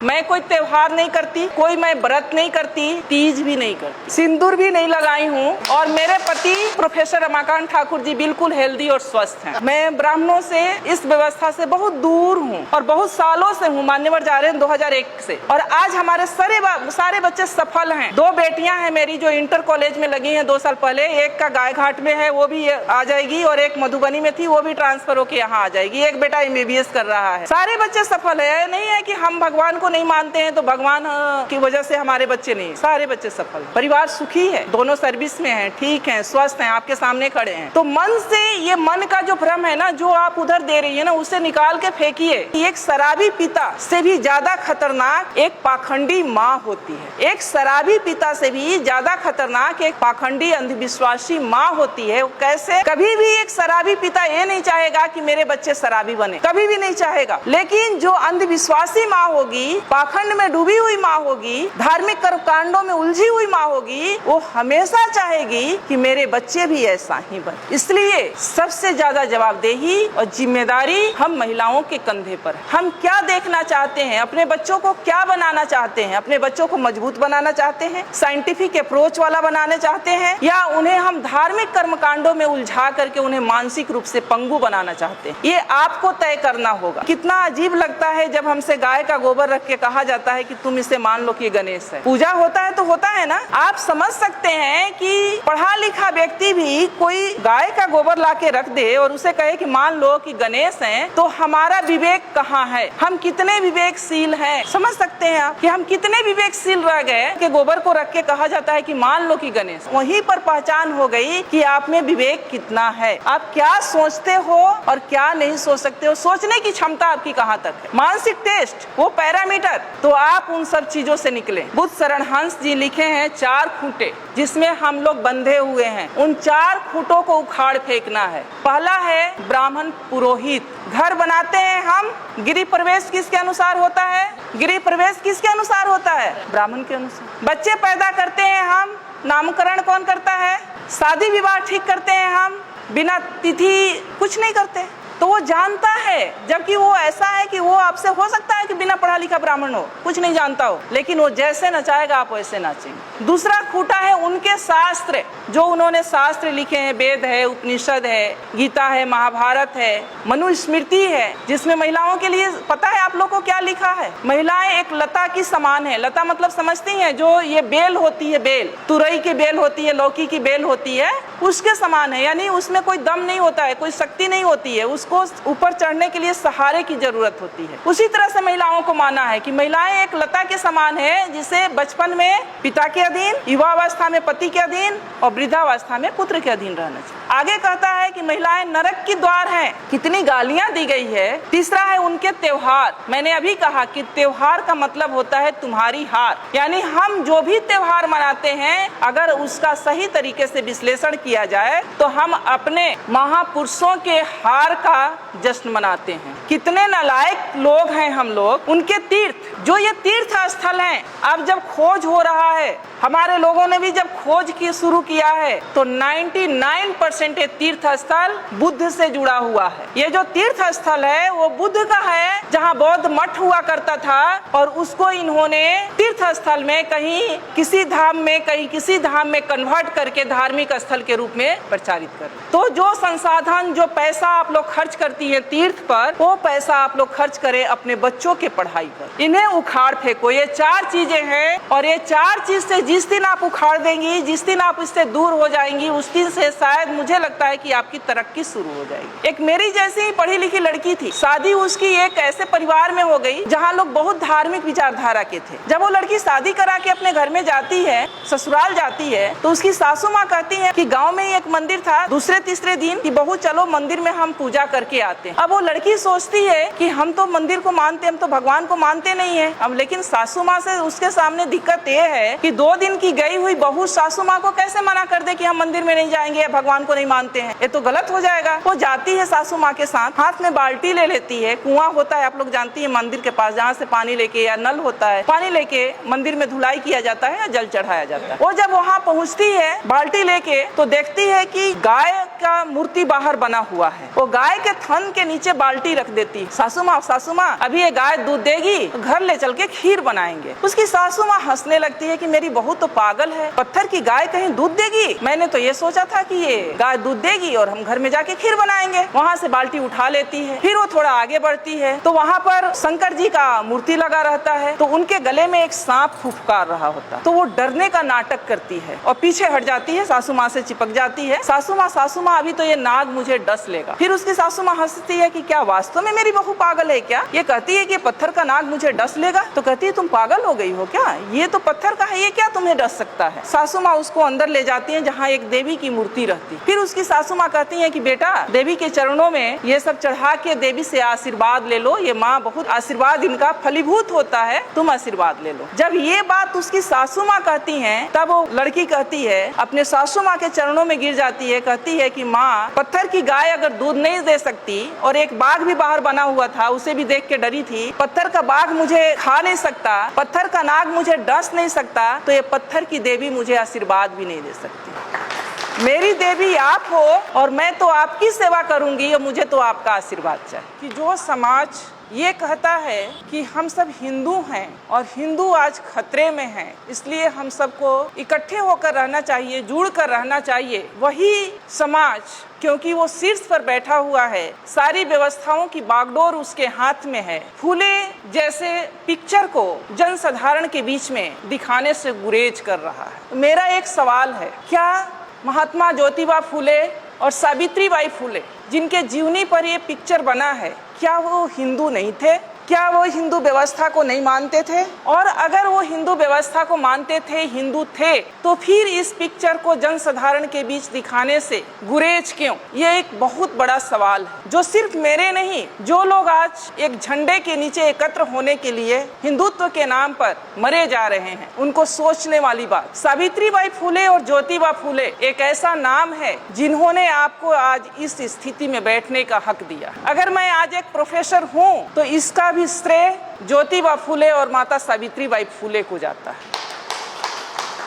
मैं कोई त्योहार नहीं करती, कोई मैं व्रत नहीं करती, तीज भी नहीं करती, सिंदूर भी नहीं लगाई हूँ। और मेरे पति प्रोफेसर रमाकांत ठाकुर जी बिल्कुल हेल्दी और स्वस्थ हैं। मैं ब्राह्मणों से, इस व्यवस्था से बहुत दूर हूँ और बहुत सालों से हूँ, मान्यवर जा रहे हैं 2001 से। और आज हमारे सारे बच्चे सफल हैं। 2 बेटियां हैं मेरी जो इंटर कॉलेज में लगी हैं 2 साल पहले। एक का गायघाट में है, वो भी आ जाएगी, और एक मधुबनी में थी, वो भी ट्रांसफर होकर यहाँ आ जाएगी। एक बेटा MBBS कर रहा है। सारे बच्चे सफल है। नहीं है कि हम भगवान को नहीं मानते हैं तो भगवान की वजह से हमारे बच्चे नहीं, सारे बच्चे सफल। परिवार सुखी है, दोनों सर्विस में हैं, ठीक हैं, स्वस्थ हैं, आपके सामने खड़े हैं। तो मन से, ये मन का जो भ्रम है ना, जो आप उधर दे रही है ना, उसे निकाल के फेंकिए। एक शराबी पिता से भी ज्यादा खतरनाक एक पाखंडी माँ होती है। एक शराबी पिता से भी ज्यादा खतरनाक एक पाखंडी अंधविश्वासी माँ होती है। कैसे? कभी भी एक शराबी पिता ये नहीं चाहेगा कि मेरे बच्चे शराबी बने, कभी भी नहीं चाहेगा। लेकिन जो अंधविश्वासी माँ होगी, पाखंड में डूबी हुई माँ होगी, धार्मिक कर्मकांडों में उलझी हुई माँ होगी, वो हमेशा चाहेगी कि मेरे बच्चे भी ऐसा ही बने। इसलिए सबसे ज्यादा जवाबदेही और जिम्मेदारी हम महिलाओं के कंधे पर है। हम क्या देखना चाहते हैं, अपने बच्चों को क्या बनाना चाहते हैं? अपने बच्चों को मजबूत बनाना चाहते हैं, साइंटिफिक अप्रोच वाला बनाना चाहते हैं, या उन्हें हम धार्मिक कर्मकांडों में उलझा करके उन्हें मानसिक रूप से पंगु बनाना चाहते हैं? ये आपको तय करना होगा। कितना अजीब लगता है जब हमसे गाय का गोबर रख के कहा जाता है कि तुम इसे मान लो कि गणेश है। पूजा होता है तो होता है ना। आप समझ सकते हैं कि पढ़ा लिखा व्यक्ति भी कोई गाय का गोबर ला के रख दे और उसे कहे कि मान लो कि गणेश हैं, तो हमारा विवेक कहाँ है? हम कितने विवेकशील हैं? समझ सकते हैं आप कि हम कितने विवेकशील रह गए कि गोबर को रख के कहा जाता है कि मान लो कि गणेश। वहीं पर पहचान हो गई कि आप में विवेक कितना है, आप क्या सोचते हो और क्या नहीं सोच सकते हो, सोचने की क्षमता आपकी कहाँ तक है। मानसिक टेस्ट, वो पैरामीटर, तो आप उन सब चीजों से निकले। बुद्ध शरण हंस जी लिखे हैं 4 खूंटे जिसमें हम लोग बंधे हुए हैं। उन 4 खूंटों को उखाड़ फेंकना है। पहला है ब्राह्मण पुरोहित। घर बनाते हैं हम, गृह प्रवेश किसके अनुसार होता है? गृह प्रवेश किसके अनुसार होता है? ब्राह्मण के अनुसार। बच्चे पैदा करते हैं हम, नामकरण कौन करता है? शादी विवाह ठीक करते हैं हम, बिना तिथि कुछ नहीं करते। तो वो जानता है, जबकि वो ऐसा है कि वो आपसे हो सकता है कि बिना पढ़ा लिखा ब्राह्मण हो, कुछ नहीं जानता हो, लेकिन वो जैसे नचाएगा आप वैसे नाचेंगे। दूसरा खूंटा है उनके शास्त्र, जो उन्होंने शास्त्र लिखे हैं। वेद है, उपनिषद है, गीता है, महाभारत है, मनुस्मृति है, जिसमें महिलाओं के लिए पता है आप लोग को क्या लिखा है? महिलाएं एक लता की समान है। लता मतलब समझती हैं, जो ये बेल होती है, बेल, तुरई की बेल होती है, लौकी की बेल होती है, उसके समान है। यानी उसमें कोई दम नहीं होता है, कोई शक्ति नहीं होती है, उसको ऊपर चढ़ने के लिए सहारे की जरूरत होती है। उसी तरह से महिलाओं को माना है कि महिलाएं एक लता के समान है, जिसे बचपन में पिता के अधीन, युवावस्था में पति के अधीन और वृद्धावस्था में पुत्र के अधीन रहना चाहिए। आगे कहता है कि महिलाएं नरक की द्वार हैं। कितनी गालियां दी गई है। तीसरा है उनके त्योहार। मैंने अभी कहा कि त्योहार का मतलब होता है तुम्हारी हार। यानी हम जो भी त्योहार मनाते हैं, अगर उसका सही तरीके से विश्लेषण किया जाए तो हम अपने महापुरुषों के हार का जश्न मनाते हैं। कितने नालायक लोग हैं हम लोग। उनके तीर्थ, जो ये तीर्थ स्थल हैं, अब जब खोज हो रहा है, हमारे लोगों ने भी जब खोज की शुरू किया है, तो 99% ये तीर्थ स्थल बुद्ध से जुड़ा हुआ है। ये जो तीर्थ स्थल है वो बुद्ध का है, जहाँ बौद्ध मठ हुआ करता था, और उसको इन्होंने तीर्थ स्थल में कहीं किसी धाम में, कहीं किसी धाम में कन्वर्ट करके धार्मिक स्थल के रूप में प्रचारित कर। तो जो संसाधन, जो पैसा आप लोग खर्च करती है तीर्थ पर, वो पैसा आप लोग खर्च करें अपने बच्चों के पढ़ाई पर। इन्हें उखाड़ फेंको। ये 4 चीजें हैं, और ये 4 चीज से जिस दिन आप उखाड़ देंगी, जिस दिन आप इससे दूर हो जाएंगी, उस दिन से शायद मुझे लगता है कि आपकी तरक्की शुरू हो जाएगी। एक मेरी जैसी ही पढ़ी लिखी लड़की थी, शादी उसकी एक ऐसे परिवार में हो गई जहाँ लोग बहुत धार्मिक विचारधारा के थे। जब वो लड़की शादी करा के अपने घर में जाती है, ससुराल जाती है, तो उसकी सासू माँ कहती है कि गाँव में ही एक मंदिर था, दूसरे तीसरे दिन कि बहू चलो मंदिर में हम पूजा करके आते हैं। अब वो लड़की सोचती है कि हम तो मंदिर को मानते, हम तो भगवान को मानते नहीं है। अब लेकिन सासू माँ से उसके सामने दिक्कत ये है कि 2 दिन की गई हुई बहू सासू माँ को कैसे मना कर दे कि हम मंदिर में नहीं जाएंगे, भगवान को नहीं मानते हैं, ये तो गलत हो जाएगा। वो जाती है सासू माँ के साथ, हाथ में बाल्टी ले लेती है, कुआं होता है आप लोग जानती है मंदिर के पास, जहाँ से पानी लेके, या नल होता है, पानी लेके मंदिर में धुलाई किया जाता है या जल चढ़ाया जाता है। वो जब वहाँ पहुँचती है बाल्टी लेके, तो देखती है कि गाय का मूर्ति बाहर बना हुआ है। वो गाय गाय के थन के नीचे बाल्टी रख देती। सासू माँ अभी ये गाय दूध देगी, घर ले चल के खीर बनाएंगे। उसकी सासू माँ हंसने लगती है कि मेरी बहू तो पागल है, पत्थर की गाय कहीं दूध देगी? मैंने तो ये सोचा था कि ये गाय दूध देगी और हम घर में जाके खीर बनाएंगे। वहाँ से बाल्टी उठा लेती है। फिर वो थोड़ा आगे बढ़ती है तो वहाँ पर शंकर जी का मूर्ति लगा रहता है, तो उनके गले में एक सांप फुफकार रहा होता, तो वो डरने का नाटक करती है और पीछे हट जाती है, सासू माँ से चिपक जाती है। सासू माँ अभी तो ये नाग मुझे डस लेगा। फिर उसकी सासू माँ हंसती है कि क्या वास्तव में मेरी बहू पागल है क्या? ये कहती है कि पत्थर का नाग मुझे डस लेगा। तो कहती है तुम पागल हो गई हो क्या? ये तो पत्थर का है, ये क्या तुम्हें डस सकता है? सासू माँ उसको अंदर ले जाती है जहाँ एक देवी की मूर्ति रहती। फिर उसकी सासू माँ कहती है कि बेटा देवी के चरणों में ये सब चढ़ा के देवी से आशीर्वाद ले लो, ये माँ बहुत आशीर्वाद इनका फलीभूत होता है, तुम आशीर्वाद ले लो। जब ये बात उसकी सासू माँ कहती है तब वो लड़की कहती है, अपने सासू माँ के चरणों में गिर जाती है, कहती है कि माँ पत्थर की गाय अगर दूध नहीं दे सकती और एक बाघ भी बाहर बना हुआ था उसे भी देख के डरी थी, पत्थर का बाघ मुझे खा नहीं सकता, पत्थर का नाग मुझे डस नहीं सकता, तो ये पत्थर की देवी मुझे आशीर्वाद भी नहीं दे सकती। मेरी देवी आप हो और मैं तो आपकी सेवा करूंगी और मुझे तो आपका आशीर्वाद चाहिए। कि जो समाज ये कहता है कि हम सब हिंदू हैं और हिंदू आज खतरे में हैं, इसलिए हम सबको इकट्ठे होकर रहना चाहिए, जुड़ कर रहना चाहिए, वही समाज क्योंकि वो शीर्ष पर बैठा हुआ है, सारी व्यवस्थाओं की बागडोर उसके हाथ में है, फूले जैसे पिक्चर को जनसाधारण के बीच में दिखाने से गुरेज कर रहा है। मेरा एक सवाल है, क्या महात्मा ज्योतिबा फूले और सावित्री बाई फूले जिनके जीवनी पर ये पिक्चर बना है, क्या वो हिंदू नहीं थे? क्या वो हिंदू व्यवस्था को नहीं मानते थे? और अगर वो हिंदू व्यवस्था को मानते थे, हिंदू थे, तो फिर इस पिक्चर को जनसाधारण के बीच दिखाने से गुरेज क्यों? ये एक बहुत बड़ा सवाल है जो सिर्फ मेरे नहीं, जो लोग आज एक झंडे के नीचे एकत्र होने के लिए हिंदुत्व के नाम पर मरे जा रहे हैं, उनको सोचने वाली बात। सावित्री बाई फूले और ज्योतिबा फूले एक ऐसा नाम है जिन्होंने आपको आज इस स्थिति में बैठने का हक दिया। अगर मैं आज एक प्रोफेसर हूँ तो इसका भी श्रेय ज्योतिबा फूले और माता सावित्री बाई फूले को जाता है,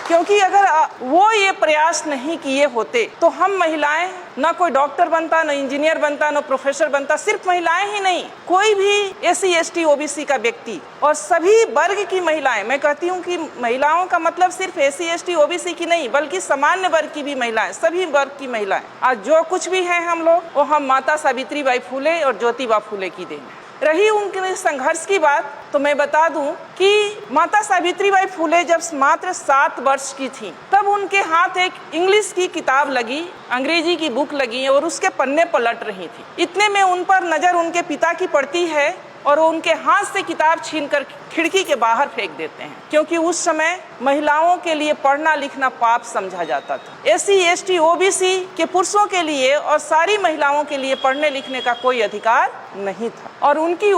क्योंकि अगर वो ये प्रयास नहीं किए होते तो हम महिलाएं ना कोई डॉक्टर बनता, ना इंजीनियर बनता, ना प्रोफेसर बनता। सिर्फ महिलाएं ही नहीं, कोई भी SC ST OBC का व्यक्ति और सभी वर्ग की महिलाएं, मैं कहती हूँ कि महिलाओं का मतलब सिर्फ SC ST OBC की नहीं बल्कि सामान्य वर्ग की भी महिलाएं, सभी वर्ग की महिलाएं, आज जो कुछ भी है हम लोग, वो हम माता सावित्री बाई फूले और ज्योतिबा फूले की देन है। रही उनके संघर्ष की बात, तो मैं बता दूं कि माता सावित्री बाई फूले जब मात्र 7 वर्ष की थी तब उनके हाथ एक इंग्लिश की किताब लगी, अंग्रेजी की बुक लगी और उसके पन्ने पलट रही थी। इतने में उन पर नजर उनके पिता की पड़ती है और वो उनके हाथ से किताब छीनकर खिड़की के बाहर फेंक देते हैं, क्योंकि उस समय महिलाओं के लिए पढ़ना लिखना पाप समझा जाता था। SC ST OBC के पुरुषों के लिए और सारी महिलाओं के लिए पढ़ने लिखने का कोई अधिकार नहीं था। और उनकी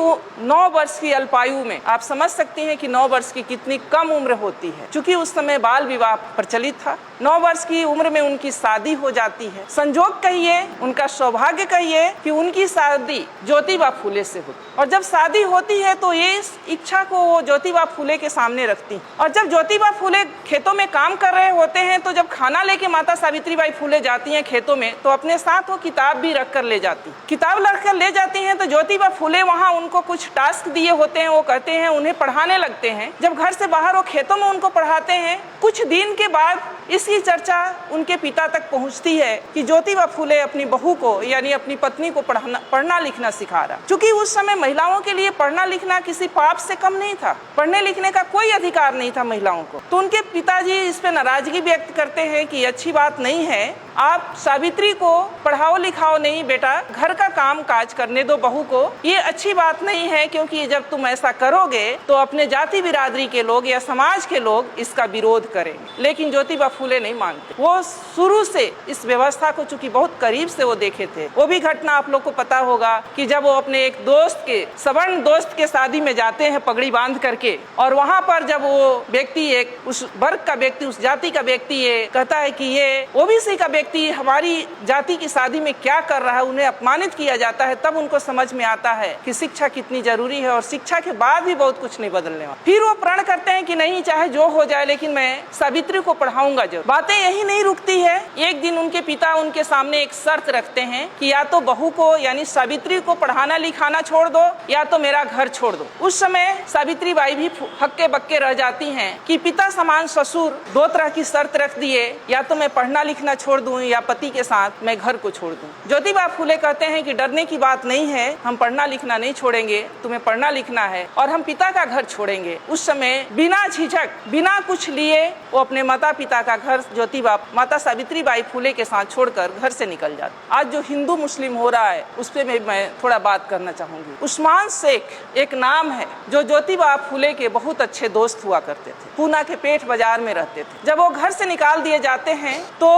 9 वर्ष की अल्पायु में आप समझ सकते हैं कि 9 वर्ष की कितनी कम उम्र होती है, क्योंकि उस समय बाल विवाह प्रचलित था। 9 वर्ष की उम्र में उनकी शादी हो जाती है। संजोग कहिए, उनका सौभाग्य कहिए कि उनकी शादी ज्योतिबा फूले से होती, और जब शादी होती है तो ये इच्छा को वो ज्योतिबा फूले के सामने रखती। और जब ज्योतिबा फूले खेतों में काम कर रहे होते हैं तो जब खाना लेके माता सावित्री बाई फूले जाती हैं खेतों में, तो अपने साथ वो किताब भी रख कर ले जाती। किताब रख कर ले जाती हैं तो ज्योतिबा फूले वहाँ उनको कुछ टास्क दिए होते हैं, वो कहते हैं उन्हें पढ़ाने लगते हैं। जब घर से बाहर वो खेतों में उनको पढ़ाते हैं, कुछ दिन के बाद इसकी चर्चा उनके पिता तक पहुंचती है कि ज्योतिबा फूले अपनी बहू को यानी अपनी पत्नी को पढ़ना लिखना सिखा रहा। क्योंकि उस समय महिलाओं के लिए पढ़ना लिखना किसी पाप से कम नहीं था, पढ़ने लिखने का कोई अधिकार नहीं था महिलाओं को। तो उनके पिताजी इस पे नाराजगी व्यक्त करते हैं कि अच्छी बात नहीं है, आप सावित्री को पढ़ाओ लिखाओ नहीं बेटा, घर का काम काज करने दो बहू को, ये अच्छी बात नहीं है, क्योंकि जब तुम ऐसा करोगे तो अपने जाति बिरादरी के लोग या समाज के लोग इसका विरोध करेंगे। लेकिन ज्योतिबा फूले नहीं मानते। वो शुरू से इस व्यवस्था को चूंकि बहुत करीब से वो देखे थे। वो भी घटना आप लोग को पता होगा कि जब वो अपने एक दोस्त के सवर्ण दोस्त के शादी में जाते हैं पगड़ी बांध करके, और वहां पर जब वो व्यक्ति एक उस वर्ग का व्यक्ति, उस जाति का व्यक्ति ये कहता है कि ये OBC का व्यक्ति हमारी जाति की शादी में क्या कर रहा है, उन्हें अपमानित किया जाता है, तब उनको समझ में आता है कि शिक्षा कितनी जरूरी है और शिक्षा के बाद भी बहुत कुछ नहीं बदलने वाला। फिर वो प्रण करते हैं कि नहीं, चाहे जो हो जाए लेकिन मैं सावित्री को पढ़ाऊंगा जरूर। बातें यही नहीं रुकती है। एक दिन उनके पिता उनके सामने एक शर्त रखते हैं कि या तो बहू को यानी सावित्री को पढ़ाना लिखाना छोड़ दो या तो मेरा घर छोड़ दो। उस समय सावित्री बाई भी हक्के बक्के रह जाती हैं कि पिता समान ससुर दो तरह की शर्त रख दिए, या तो मैं पढ़ना लिखना छोड़ दूं या पति के साथ मैं घर को छोड़ दूं। ज्योतिबा फूले कहते हैं कि डरने की बात नहीं है, हम पढ़ना लिखना नहीं छोड़ेंगे, तुम्हें पढ़ना लिखना है और हम पिता का घर छोड़ेंगे। उस समय बिना झिझक बिना कुछ लिए वो अपने माता पिता का घर ज्योतिबा माता सावित्री बाई फूले के साथ छोड़कर घर से निकल जाते। आज जो हिंदू मुस्लिम हो रहा है उस पर मैं थोड़ा बात करना चाहूंगी। उस्मान शेख एक नाम है जो ज्योतिबा फूले के बहुत अच्छे दोस्त हुआ करते थे। पूना के पेठ बाजार में रहते थे। जब वो घर से निकाल दिए जाते हैं तो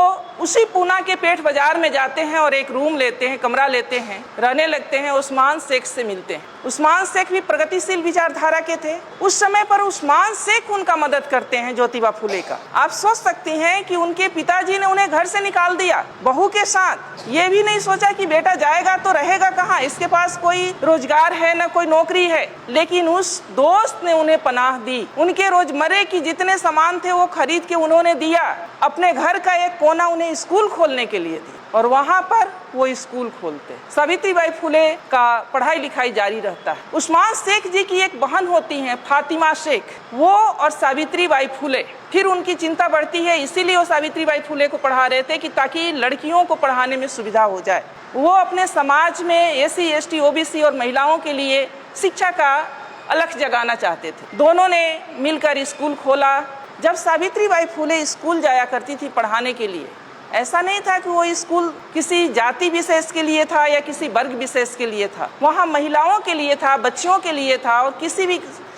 उसी पूना के पेठ बाजार में जाते हैं और एक रूम लेते हैं, कमरा लेते हैं, रहने लगते हैं। उस्मान शेख से मिलते हैं। उस्मान शेख भी प्रगतिशील विचारधारा के थे। उस समय पर उस्मान शेख उनका मदद करते हैं ज्योतिबा फूले का। आप सोच सकती हैं कि उनके पिताजी ने उन्हें घर से निकाल दिया बहू के साथ, ये भी नहीं सोचा कि बेटा जाएगा तो रहेगा कहाँ, इसके पास कोई रोजगार है न कोई नौकरी है, लेकिन उस दोस्त ने उन्हें पनाह दी। उनके रोजमर्रे की जितने सामान थे वो खरीद के उन्होंने दिया। अपने घर का एक कोना उन्हें स्कूल खोलने के लिए दी और वहाँ पर वो स्कूल खोलते। सावित्रीबाई फूले का पढ़ाई लिखाई जारी रहता है। उस्मान शेख जी की एक बहन होती हैं फातिमा शेख, वो और सावित्रीबाई फूले, फिर उनकी चिंता बढ़ती है, इसीलिए वो सावित्रीबाई फूले को पढ़ा रहे थे कि ताकि लड़कियों को पढ़ाने में सुविधा हो जाए। वो अपने समाज में SC ST OBC और महिलाओं के लिए शिक्षा का अलख जगाना चाहते थे। दोनों ने मिलकर स्कूल खोला। जब सावित्रीबाई फूले स्कूल जाया करती थी पढ़ाने के लिए, ऐसा नहीं था कि वो स्कूल किसी जाति विशेष के लिए था या किसी वर्ग विशेष के लिए था। वहाँ महिलाओं के लिए था, बच्चियों के लिए था और किसी भी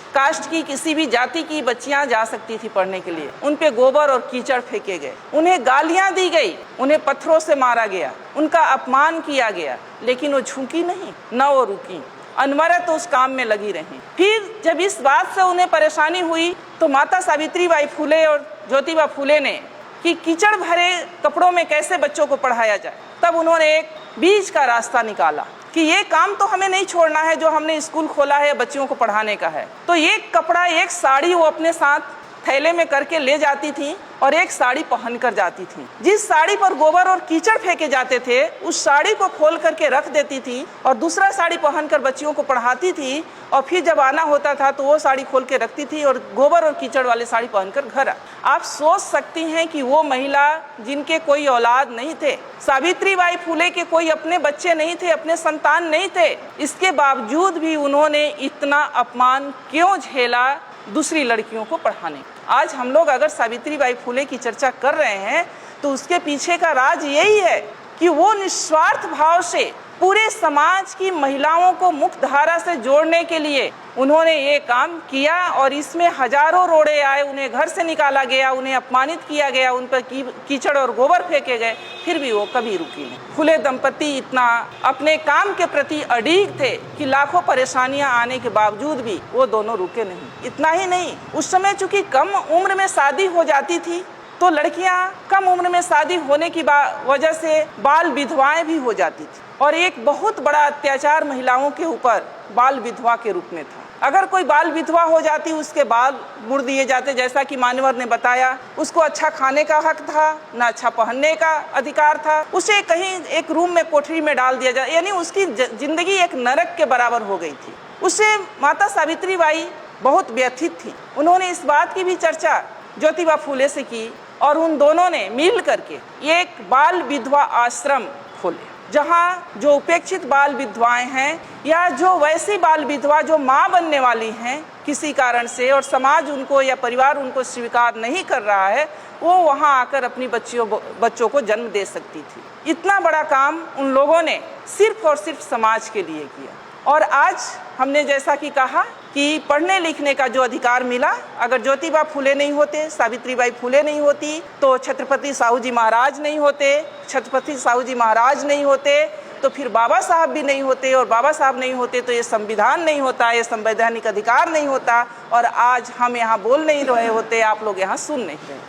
कास्ट की किसी भी जाति की बच्चियां जा सकती थी पढ़ने के लिए। उन पे गोबर और कीचड़ फेंके गए, उन्हें गालियां दी गई, उन्हें पत्थरों से मारा गया, उनका अपमान किया गया, लेकिन वो झुकी नहीं, न वो रुकी, अनवरत उस काम में लगी रही। फिर जब इस बात से उन्हें परेशानी हुई तो माता सावित्रीबाई फूले और ज्योतिबा फूले ने कि कीचड़ भरे कपड़ों में कैसे बच्चों को पढ़ाया जाए, तब उन्होंने एक बीच का रास्ता निकाला कि ये काम तो हमें नहीं छोड़ना है जो हमने स्कूल खोला है बच्चियों को पढ़ाने का है। तो एक कपड़ा, एक साड़ी वो अपने साथ थैले में करके ले जाती थी और एक साड़ी पहन कर जाती थी। जिस साड़ी पर गोबर और कीचड़ फेंके जाते थे उस साड़ी को खोल करके रख देती थी और दूसरा साड़ी पहनकर बच्चियों को पढ़ाती थी। और फिर जब आना होता था तो वो साड़ी खोल के रखती थी और गोबर और कीचड़ वाली साड़ी पहनकर घर। आप सोच सकती हैं कि वो महिला जिनके कोई औलाद नहीं थे, सावित्रीबाई फूले के कोई अपने बच्चे नहीं थे, अपने संतान नहीं थे, इसके बावजूद भी उन्होंने इतना अपमान क्यों झेला दूसरी लड़कियों को पढ़ाने। आज हम लोग अगर सावित्रीबाई फूले की चर्चा कर रहे हैं तो उसके पीछे का राज यही है कि वो निस्वार्थ भाव से पूरे समाज की महिलाओं को मुख्य धारा से जोड़ने के लिए उन्होंने ये काम किया और इसमें हजारों रोड़े आए, उन्हें घर से निकाला गया, उन्हें अपमानित किया गया, उन पर कीचड़ और गोबर फेंके गए, फिर भी वो कभी रुकी नहीं। फूले दंपति इतना अपने काम के प्रति अड़िग थे कि लाखों परेशानियां आने के बावजूद भी वो दोनों रुके नहीं। इतना ही नहीं, उस समय चूंकि कम उम्र में शादी हो जाती थी तो लड़कियां कम उम्र में शादी होने की वजह से बाल विधवाएं भी हो जाती थी और एक बहुत बड़ा अत्याचार महिलाओं के ऊपर बाल विधवा के रूप में था। अगर कोई बाल विधवा हो जाती उसके बाल मुड़ दिए जाते, जैसा कि मान्यवर ने बताया। उसको अच्छा खाने का हक था, न अच्छा पहनने का अधिकार था, उसे कहीं एक रूम में कोठरी में डाल दिया जाए, यानी उसकी जिंदगी एक नरक के बराबर हो गई थी। उससे माता सावित्रीबाई बहुत व्यथित थी। उन्होंने इस बात की भी चर्चा ज्योतिबा फूले से की और उन दोनों ने मिल करके एक बाल विधवा आश्रम खोले, जहाँ जो उपेक्षित बाल विधवाएं हैं या जो वैसी बाल विधवा जो माँ बनने वाली हैं किसी कारण से और समाज उनको या परिवार उनको स्वीकार नहीं कर रहा है, वो वहाँ आकर अपनी बच्चों को जन्म दे सकती थी। इतना बड़ा काम उन लोगों ने सिर्फ और सिर्फ समाज के लिए किया। और आज हमने जैसा कि कहा कि पढ़ने लिखने का जो अधिकार मिला, अगर ज्योतिबा फूले नहीं होते, सावित्रीबाई फूले नहीं होती तो छत्रपति साहू जी महाराज नहीं होते, छत्रपति साहू जी महाराज नहीं होते तो फिर बाबा साहब भी नहीं होते, और बाबा साहब नहीं होते तो ये संविधान नहीं होता, ये संवैधानिक अधिकार नहीं होता, और आज हम यहाँ बोल नहीं रहे होते, आप लोग यहाँ सुन नहीं रहे।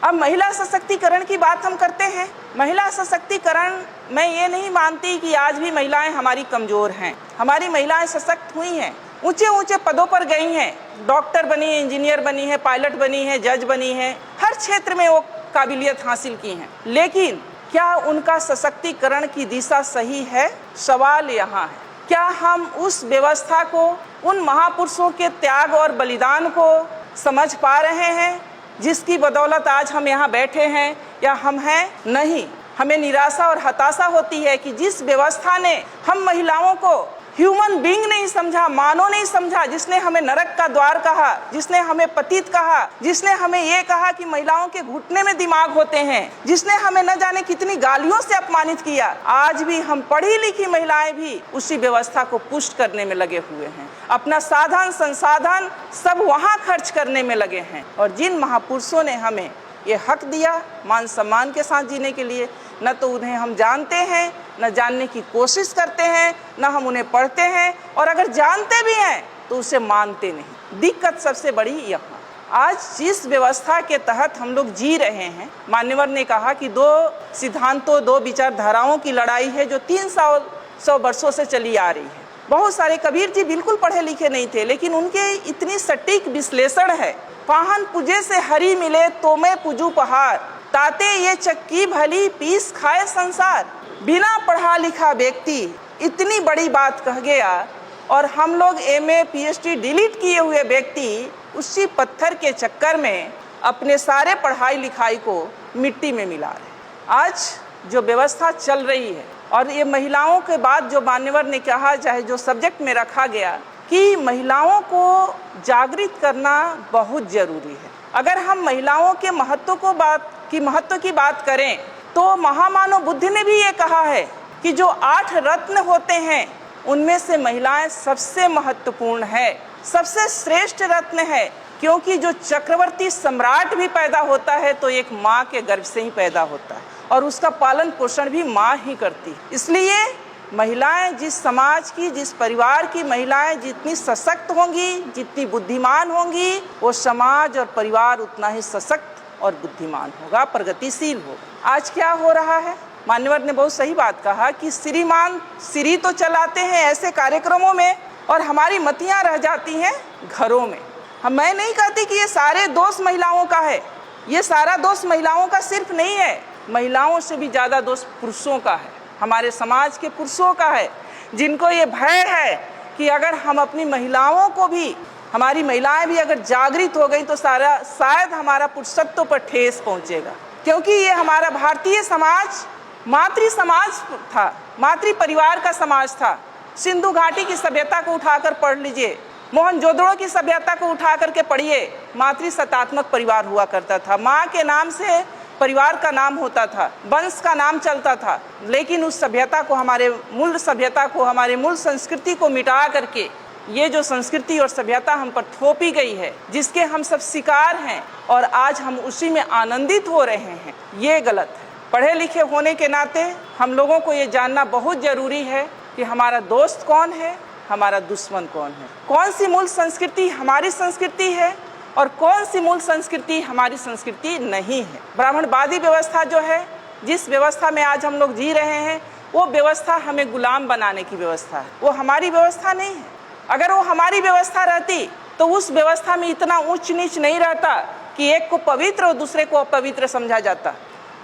अब महिला सशक्तिकरण की बात हम करते हैं। महिला सशक्तिकरण, मैं ये नहीं मानती कि आज भी महिलाएं हमारी कमजोर हैं। हमारी महिलाएं सशक्त हुई हैं, ऊंचे ऊंचे पदों पर गई हैं, डॉक्टर बनी है, इंजीनियर बनी है, पायलट बनी है, जज बनी है, हर क्षेत्र में वो काबिलियत हासिल की हैं। लेकिन क्या उनका सशक्तिकरण की दिशा सही है? सवाल यहाँ है, क्या हम उस व्यवस्था को, उन महापुरुषों के त्याग और बलिदान को समझ पा रहे हैं जिसकी बदौलत आज हम यहाँ बैठे हैं या हम हैं? नहीं। हमें निराशा और हताशा होती है कि जिस व्यवस्था ने हम महिलाओं को ह्यूमन बीइंग नहीं समझा, मानव नहीं समझा, जिसने हमें नरक का द्वार कहा, जिसने हमें पतित कहा, जिसने हमें ये कहा कि महिलाओं के घुटने में दिमाग होते हैं, जिसने हमें न जाने कितनी गालियों से अपमानित किया, आज भी हम पढ़ी लिखी महिलाएं भी उसी व्यवस्था को पुष्ट करने में लगे हुए हैं। अपना साधन संसाधन सब वहाँ खर्च करने में लगे हैं। और जिन महापुरुषों ने हमें ये हक दिया मान सम्मान के साथ जीने के लिए, न तो उन्हें हम जानते हैं, न जानने की कोशिश करते हैं, न हम उन्हें पढ़ते हैं, और अगर जानते भी हैं तो उसे मानते नहीं। दिक्कत सबसे बड़ी यहाँ, आज जिस व्यवस्था के तहत हम लोग जी रहे हैं, मान्यवर ने कहा कि दो सिद्धांतों, दो विचारधाराओं की लड़ाई है जो 300 वर्षों से चली आ रही है। बहुत सारे, कबीर जी बिल्कुल पढ़े लिखे नहीं थे, लेकिन उनके इतनी सटीक विश्लेषण है। पाहन पूजे से हरि मिले तो मैं पूजू पहाड़, ताते ये चक्की भली पीस खाए संसार। बिना पढ़ा लिखा व्यक्ति इतनी बड़ी बात कह गया, और हम लोग MA PhD डिलीट किए हुए व्यक्ति उसी पत्थर के चक्कर में अपने सारे पढ़ाई लिखाई को मिट्टी में मिला रहे। आज जो व्यवस्था चल रही है, और ये महिलाओं के बाद जो मान्यवर ने कहा, चाहे जो सब्जेक्ट में रखा गया कि महिलाओं को जागृत करना बहुत जरूरी है। अगर हम महिलाओं के महत्व की बात करें तो महामानव बुद्ध ने भी ये कहा है कि जो 8 रत्न होते हैं उनमें से महिलाएं सबसे महत्वपूर्ण है, सबसे श्रेष्ठ रत्न है। क्योंकि जो चक्रवर्ती सम्राट भी पैदा होता है तो एक माँ के गर्भ से ही पैदा होता है, और उसका पालन पोषण भी माँ ही करती है। इसलिए महिलाएं, जिस समाज की, जिस परिवार की महिलाएं जितनी सशक्त होंगी, जितनी बुद्धिमान होंगी, वो समाज और परिवार उतना ही सशक्त और बुद्धिमान होगा, प्रगतिशील होगा। आज क्या हो रहा है? मान्यवर ने बहुत सही बात कहा कि श्रीमान श्री तो चलाते हैं ऐसे कार्यक्रमों में, और हमारी मतियां रह जाती हैं घरों में। मैं नहीं कहती कि ये सारे दोष महिलाओं का है, ये सारा दोष महिलाओं का सिर्फ नहीं है, महिलाओं से भी ज़्यादा दोष पुरुषों का है, हमारे समाज के पुरुषों का है, जिनको ये भय है कि अगर हम अपनी महिलाओं को भी, हमारी महिलाएं भी अगर जागृत हो गई तो शायद हमारा पुरुषत्व पर ठेस पहुंचेगा। क्योंकि ये हमारा भारतीय समाज मातृ समाज था, मातृ परिवार का समाज था। सिंधु घाटी की सभ्यता को उठाकर पढ़ लीजिए, मोहनजोदड़ो की सभ्यता को उठा करके पढ़िए, मातृ सत्तात्मक परिवार हुआ करता था। माँ के नाम से परिवार का नाम होता था, वंश का नाम चलता था। लेकिन उस सभ्यता को, हमारे मूल सभ्यता को, हमारे मूल संस्कृति को मिटा करके ये जो संस्कृति और सभ्यता हम पर थोपी गई है, जिसके हम सब शिकार हैं, और आज हम उसी में आनंदित हो रहे हैं, ये गलत है। पढ़े लिखे होने के नाते हम लोगों को ये जानना बहुत जरूरी है कि हमारा दोस्त कौन है, हमारा दुश्मन कौन है, कौन सी मूल संस्कृति हमारी संस्कृति है और कौन सी मूल संस्कृति हमारी संस्कृति नहीं है। ब्राह्मणवादी व्यवस्था जो है, जिस व्यवस्था में आज हम लोग जी रहे हैं, वो व्यवस्था हमें गुलाम बनाने की व्यवस्था है, वो हमारी व्यवस्था नहीं है। अगर वो हमारी व्यवस्था रहती तो उस व्यवस्था में इतना ऊंच नीच नहीं रहता कि एक को पवित्र और दूसरे को अपवित्र समझा जाता।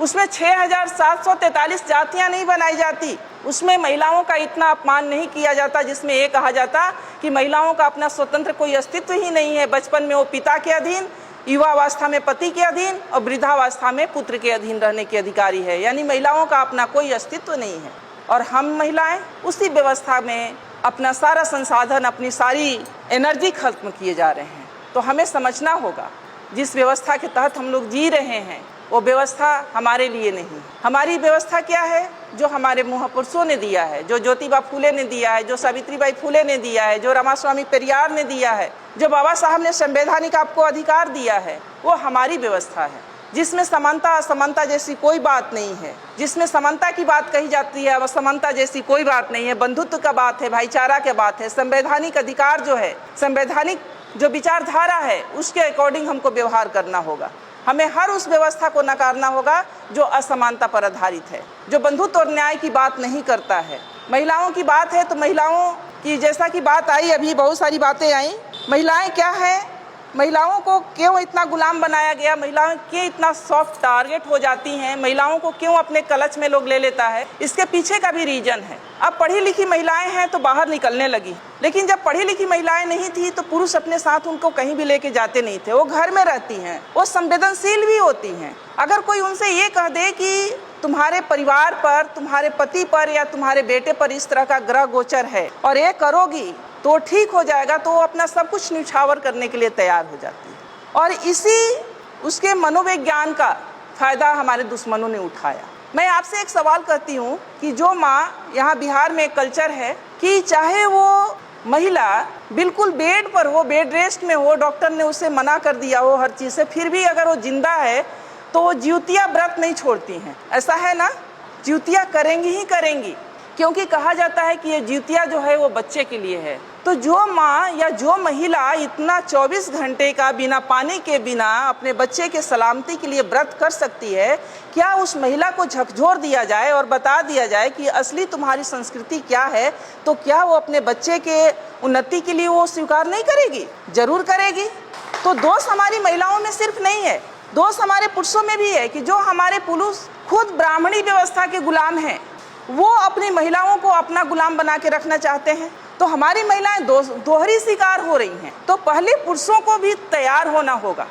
उसमें 6743 जातियां नहीं बनाई जाती, उसमें महिलाओं का इतना अपमान नहीं किया जाता जिसमें ये कहा जाता कि महिलाओं का अपना स्वतंत्र कोई अस्तित्व ही नहीं है। बचपन में वो पिता के अधीन, युवावस्था में पति के अधीन और वृद्धावस्था में पुत्र के अधीन रहने की अधिकारी है, यानी महिलाओं का अपना कोई अस्तित्व नहीं है। और हम महिलाएं उसी व्यवस्था में अपना सारा संसाधन, अपनी सारी एनर्जी खत्म किए जा रहे हैं। तो हमें समझना होगा, जिस व्यवस्था के तहत हम लोग जी रहे हैं वो व्यवस्था हमारे लिए नहीं। हमारी व्यवस्था क्या है? जो हमारे महापुरुषों ने दिया है, जो ज्योतिबा फूले ने दिया है, जो सावित्रीबाई फूले ने दिया है, जो रामास्वामी पेरियार ने दिया है, जो बाबा साहब ने संवैधानिक आपको अधिकार दिया है, वो हमारी व्यवस्था है, जिसमें समानता असमानता जैसी कोई बात नहीं है। जिसमें समानता की बात कही जाती है, असमानता जैसी कोई बात नहीं है। बंधुत्व का बात है, भाईचारा की बात है। संवैधानिक अधिकार जो है, संवैधानिक जो विचारधारा है, उसके अकॉर्डिंग हमको व्यवहार करना होगा। हमें हर उस व्यवस्था को नकारना होगा जो असमानता पर आधारित है, जो बंधुत्व और न्याय की बात नहीं करता है। महिलाओं की बात है तो महिलाओं की जैसा कि बात आई, अभी बहुत सारी बातें आई। महिलाएं क्या है, महिलाओं को क्यों इतना गुलाम बनाया गया, महिलाएं क्यों इतना सॉफ्ट टारगेट हो जाती हैं, महिलाओं को क्यों अपने कलच में लोग ले लेता है, इसके पीछे का भी रीजन है। अब पढ़ी लिखी महिलाएं हैं तो बाहर निकलने लगी, लेकिन जब पढ़ी लिखी महिलाएं नहीं थी तो पुरुष अपने साथ उनको कहीं भी लेके जाते नहीं थे। वो घर में रहती हैं, वो संवेदनशील भी होती हैं। अगर कोई उनसे ये कह दे कि तुम्हारे परिवार पर, तुम्हारे पति पर या तुम्हारे बेटे पर इस तरह का ग्रह गोचर है और ये करोगी तो ठीक हो जाएगा, तो वो अपना सब कुछ न्यौछावर करने के लिए तैयार हो जाती है। और इसी उसके मनोविज्ञान का फायदा हमारे दुश्मनों ने उठाया। मैं आपसे एक सवाल करती हूँ कि जो माँ, यहाँ बिहार में एक कल्चर है कि चाहे वो महिला बिल्कुल बेड पर हो, बेड रेस्ट में हो, डॉक्टर ने उसे मना कर दिया हो हर चीज़ से, फिर भी अगर वो जिंदा है तो वो ज्योतिया व्रत नहीं छोड़ती हैं। ऐसा है ना, ज्योतिया करेंगी ही करेंगी, क्योंकि कहा जाता है कि ये ज्योतिया जो है वो बच्चे के लिए है। तो जो माँ या जो महिला इतना 24 घंटे का बिना पानी के, बिना अपने बच्चे के सलामती के लिए व्रत कर सकती है, क्या उस महिला को झकझोर दिया जाए और बता दिया जाए कि असली तुम्हारी संस्कृति क्या है, तो क्या वो अपने बच्चे के उन्नति के लिए वो स्वीकार नहीं करेगी? जरूर करेगी। तो दोष हमारी महिलाओं में सिर्फ नहीं है, दोष हमारे पुरुषों में भी है कि जो हमारे पुरुष खुद ब्राह्मणी व्यवस्था के गुलाम हैं, वो अपनी महिलाओं को अपना गुलाम बना के रखना चाहते हैं। तो हमारी महिलाएं दोहरी शिकार हो रही हैं। तो पहले पुरुषों को भी तैयार होना होगा,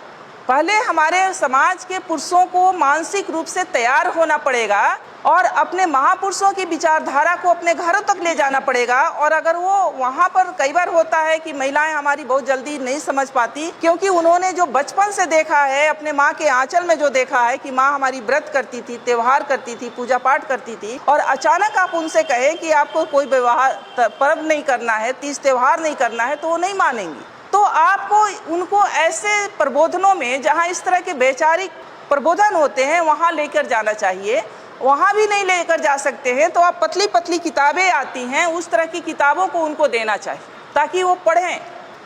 पहले हमारे समाज के पुरुषों को मानसिक रूप से तैयार होना पड़ेगा और अपने महापुरुषों की विचारधारा को अपने घरों तक ले जाना पड़ेगा। और अगर वो वहाँ पर, कई बार होता है कि महिलाएं हमारी बहुत जल्दी नहीं समझ पाती, क्योंकि उन्होंने जो बचपन से देखा है, अपने माँ के आंचल में जो देखा है कि माँ हमारी व्रत करती थी, त्योहार करती थी, पूजा पाठ करती थी, और अचानक आप उनसे कहें कि आपको कोई पर्व नहीं करना है, तीज त्योहार नहीं करना है, तो वो नहीं मानेंगी। तो आपको उनको ऐसे प्रबोधनों में, जहाँ इस तरह के वैचारिक प्रबोधन होते हैं, वहाँ लेकर जाना चाहिए। वहाँ भी नहीं लेकर जा सकते हैं तो आप पतली पतली किताबें आती हैं, उस तरह की किताबों को उनको देना चाहिए ताकि वो पढ़ें।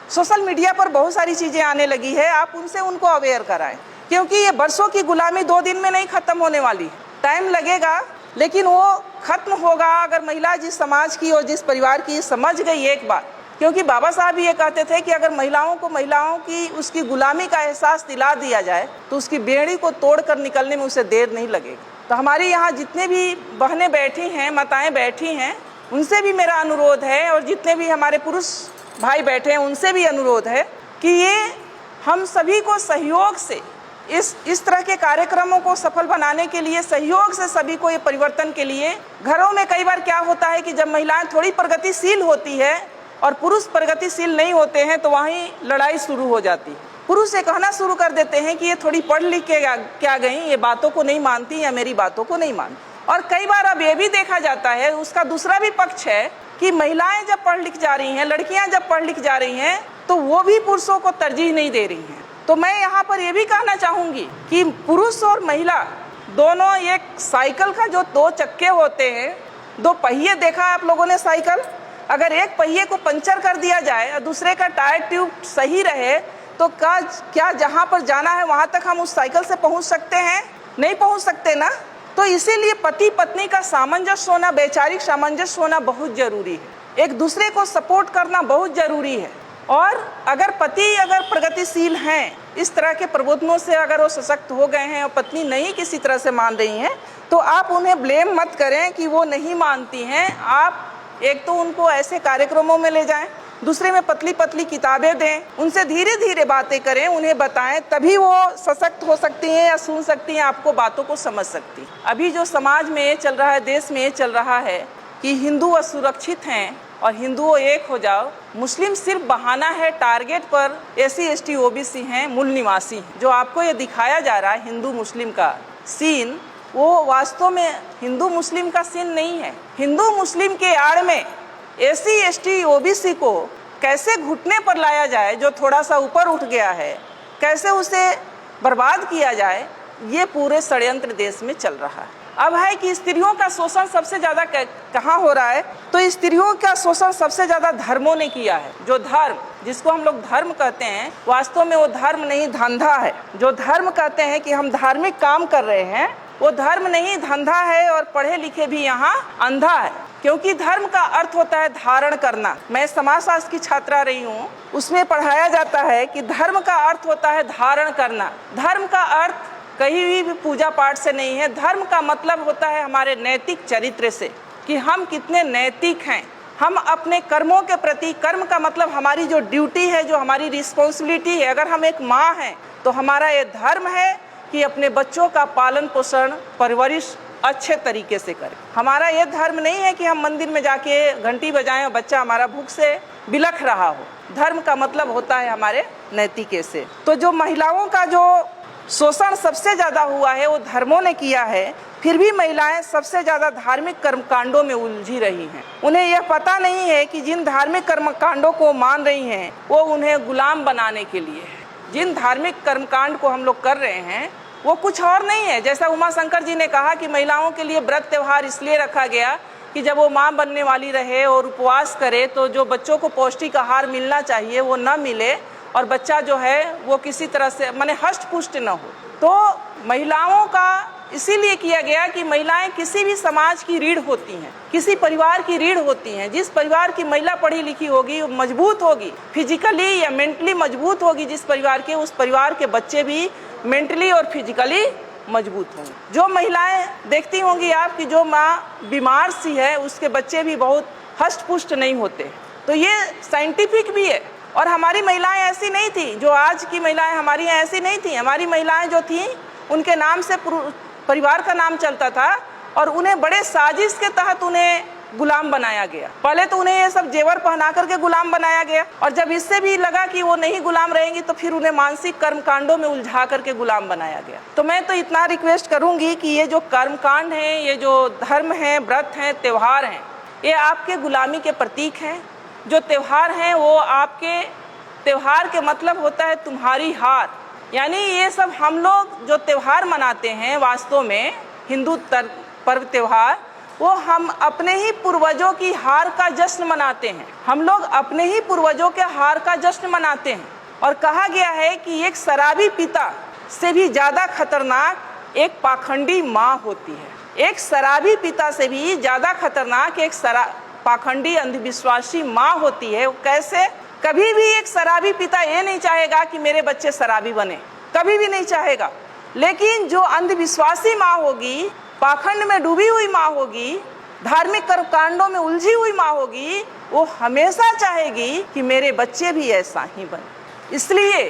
सोशल मीडिया पर बहुत सारी चीज़ें आने लगी है, आप उनसे उनको अवेयर कराएं, क्योंकि ये बरसों की गुलामी 2 दिन में नहीं ख़त्म होने वाली। टाइम लगेगा, लेकिन वो ख़त्म होगा अगर महिला जिस समाज की और जिस परिवार की समझ गई एक बार। क्योंकि बाबा साहब भी ये कहते थे कि अगर महिलाओं की उसकी गुलामी का एहसास दिला दिया जाए तो उसकी बेड़ी को तोड़कर निकलने में उसे देर नहीं लगेगी। तो हमारे यहाँ जितने भी बहनें बैठी हैं, माताएं बैठी हैं, उनसे भी मेरा अनुरोध है, और जितने भी हमारे पुरुष भाई बैठे हैं उनसे भी अनुरोध है कि ये हम सभी को सहयोग से इस तरह के कार्यक्रमों को सफल बनाने के लिए, सहयोग से सभी को ये परिवर्तन के लिए। घरों में कई बार क्या होता है कि जब महिलाएं थोड़ी प्रगतिशील होती है और पुरुष प्रगतिशील नहीं होते हैं तो वहीं लड़ाई शुरू हो जाती है। पुरुष ये कहना शुरू कर देते हैं कि ये थोड़ी पढ़ लिख के क्या गई, ये बातों को नहीं मानती या मेरी बातों को नहीं मानती। और कई बार अब ये भी देखा जाता है, उसका दूसरा भी पक्ष है कि महिलाएं जब पढ़ लिख जा रही हैं, लड़कियां जब पढ़ लिख जा रही हैं, तो वो भी पुरुषों को तरजीह नहीं दे रही हैं। तो मैं यहाँ पर ये भी कहना चाहूँगी कि पुरुष और महिला दोनों, एक साइकिल का जो 2 चक्के होते हैं, 2 पहिए देखा आप लोगों ने साइकिल, अगर एक पहिए को पंचर कर दिया जाए और दूसरे का टायर ट्यूब सही रहे तो क्या जहाँ पर जाना है वहाँ तक हम उस साइकिल से पहुँच सकते हैं? नहीं पहुँच सकते ना। तो इसीलिए पति पत्नी का सामंजस्य होना, वैचारिक सामंजस्य होना बहुत जरूरी है, एक दूसरे को सपोर्ट करना बहुत जरूरी है। और अगर पति प्रगतिशील हैं, इस तरह के प्रबोधनों से अगर वो सशक्त हो गए हैं और पत्नी नहीं किसी तरह से मान रही हैं, तो आप उन्हें ब्लेम मत करें कि वो नहीं मानती हैं। आप एक तो उनको ऐसे कार्यक्रमों में ले जाएं, दूसरे में पतली पतली किताबें दें, उनसे धीरे धीरे बातें करें, उन्हें बताएं, तभी वो सशक्त हो सकती हैं या सुन सकती हैं, आपको बातों को समझ सकती हैं। अभी जो समाज में चल रहा है, देश में चल रहा है कि हिंदू असुरक्षित हैं और हिंदुओं एक हो जाओ, मुस्लिम सिर्फ बहाना है, टारगेट पर SC ST OBC हैं, मूल निवासी हैं। जो आपको ये दिखाया जा रहा है हिंदू मुस्लिम का सीन, वो वास्तव में हिंदू मुस्लिम का सीन नहीं है। हिंदू मुस्लिम के आड़ में SC ST OBC को कैसे घुटने पर लाया जाए, जो थोड़ा सा ऊपर उठ गया है, कैसे उसे बर्बाद किया जाए, ये पूरे षड्यंत्र देश में चल रहा है। अब है कि स्त्रियों का शोषण सबसे ज़्यादा कहाँ हो रहा है, तो स्त्रियों का शोषण सबसे ज़्यादा धर्मों ने किया है। जो धर्म जिसको हम लोग धर्म कहते हैं, वास्तव में वो धर्म नहीं धंधा है। जो धर्म कहते हैं कि हम धार्मिक काम कर रहे हैं, वो धर्म नहीं धंधा है। और पढ़े लिखे भी यहाँ अंधा है, क्योंकि धर्म का अर्थ होता है धारण करना। मैं समाजशास्त्र की छात्रा रही हूँ, उसमें पढ़ाया जाता है कि धर्म का अर्थ होता है धारण करना। धर्म का अर्थ कहीं भी पूजा पाठ से नहीं है। धर्म का मतलब होता है हमारे नैतिक चरित्र से, कि हम कितने नैतिक हैं। हम अपने कर्मों के प्रति, कर्म का मतलब हमारी जो ड्यूटी है, जो हमारी रिस्पॉन्सिबिलिटी है। अगर हम एक माँ हैं तो हमारा ये धर्म है कि अपने बच्चों का पालन पोषण परवरिश अच्छे तरीके से करें। हमारा ये धर्म नहीं है कि हम मंदिर में जाके घंटी बजाएं और बच्चा हमारा भूख से बिलख रहा हो। धर्म का मतलब होता है हमारे नैतिके से। तो जो महिलाओं का जो शोषण सबसे ज़्यादा हुआ है वो धर्मों ने किया है, फिर भी महिलाएं सबसे ज़्यादा धार्मिक कर्मकांडों में उलझी रही हैं। उन्हें यह पता नहीं है कि जिन धार्मिक कर्मकांडों को मान रही हैं वो उन्हें गुलाम बनाने के लिए है। जिन धार्मिक कर्मकांड को हम लोग कर रहे हैं वो कुछ और नहीं है। जैसा उमा शंकर जी ने कहा कि महिलाओं के लिए व्रत त्यौहार इसलिए रखा गया कि जब वो माँ बनने वाली रहे और उपवास करे तो जो बच्चों को पौष्टिक आहार मिलना चाहिए वो न मिले, और बच्चा जो है वो किसी तरह से माने हष्ट पुष्ट न हो। तो महिलाओं का इसीलिए किया गया कि महिलाएं किसी भी समाज की रीढ़ होती हैं, किसी परिवार की रीढ़ होती हैं। जिस परिवार की महिला पढ़ी लिखी होगी, मजबूत होगी, फिजिकली या मेंटली मजबूत होगी जिस परिवार के, उस परिवार के बच्चे भी मेंटली और फिजिकली मजबूत होंगे। जो महिलाएं देखती होंगी आप कि जो माँ बीमार सी है उसके बच्चे भी बहुत हष्ट पुष्ट नहीं होते। तो ये साइंटिफिक भी है। और हमारी महिलाएं ऐसी नहीं थी, जो आज की महिलाएं हमारी ऐसी नहीं थी। हमारी महिलाएं जो थी उनके नाम से परिवार का नाम चलता था और उन्हें बड़े साजिश के तहत उन्हें गुलाम बनाया गया। पहले तो उन्हें ये सब जेवर पहना करके गुलाम बनाया गया, और जब इससे भी लगा कि वो नहीं गुलाम रहेंगी तो फिर उन्हें मानसिक कर्मकांडों में उलझा करके गुलाम बनाया गया। तो मैं तो इतना रिक्वेस्ट करूंगी कि ये जो कर्मकांड हैं, ये जो धर्म हैं, व्रत हैं, त्योहार हैं, ये आपके गुलामी के प्रतीक हैं। जो त्योहार हैं वो आपके, त्योहार के मतलब होता है तुम्हारी हार। यानी ये सब हम लोग जो त्योहार मनाते हैं, वास्तव में हिंदू पर्व त्योहार, वो हम अपने ही पूर्वजों की हार का जश्न मनाते हैं। हम लोग अपने ही पूर्वजों के हार का जश्न मनाते हैं। और कहा गया है कि एक शराबी पिता से भी ज़्यादा खतरनाक एक पाखंडी माँ होती है। एक शराबी पिता से भी ज़्यादा खतरनाक एक पाखंडी अंधविश्वासी माँ होती है। कैसे? कभी भी एक शराबी पिता ये नहीं चाहेगा कि मेरे बच्चे शराबी बने, कभी भी नहीं चाहेगा। लेकिन जो अंधविश्वासी माँ होगी, पाखंड में डूबी हुई माँ होगी, धार्मिक कर्मकांडों में उलझी हुई माँ होगी, वो हमेशा चाहेगी कि मेरे बच्चे भी ऐसा ही बने। इसलिए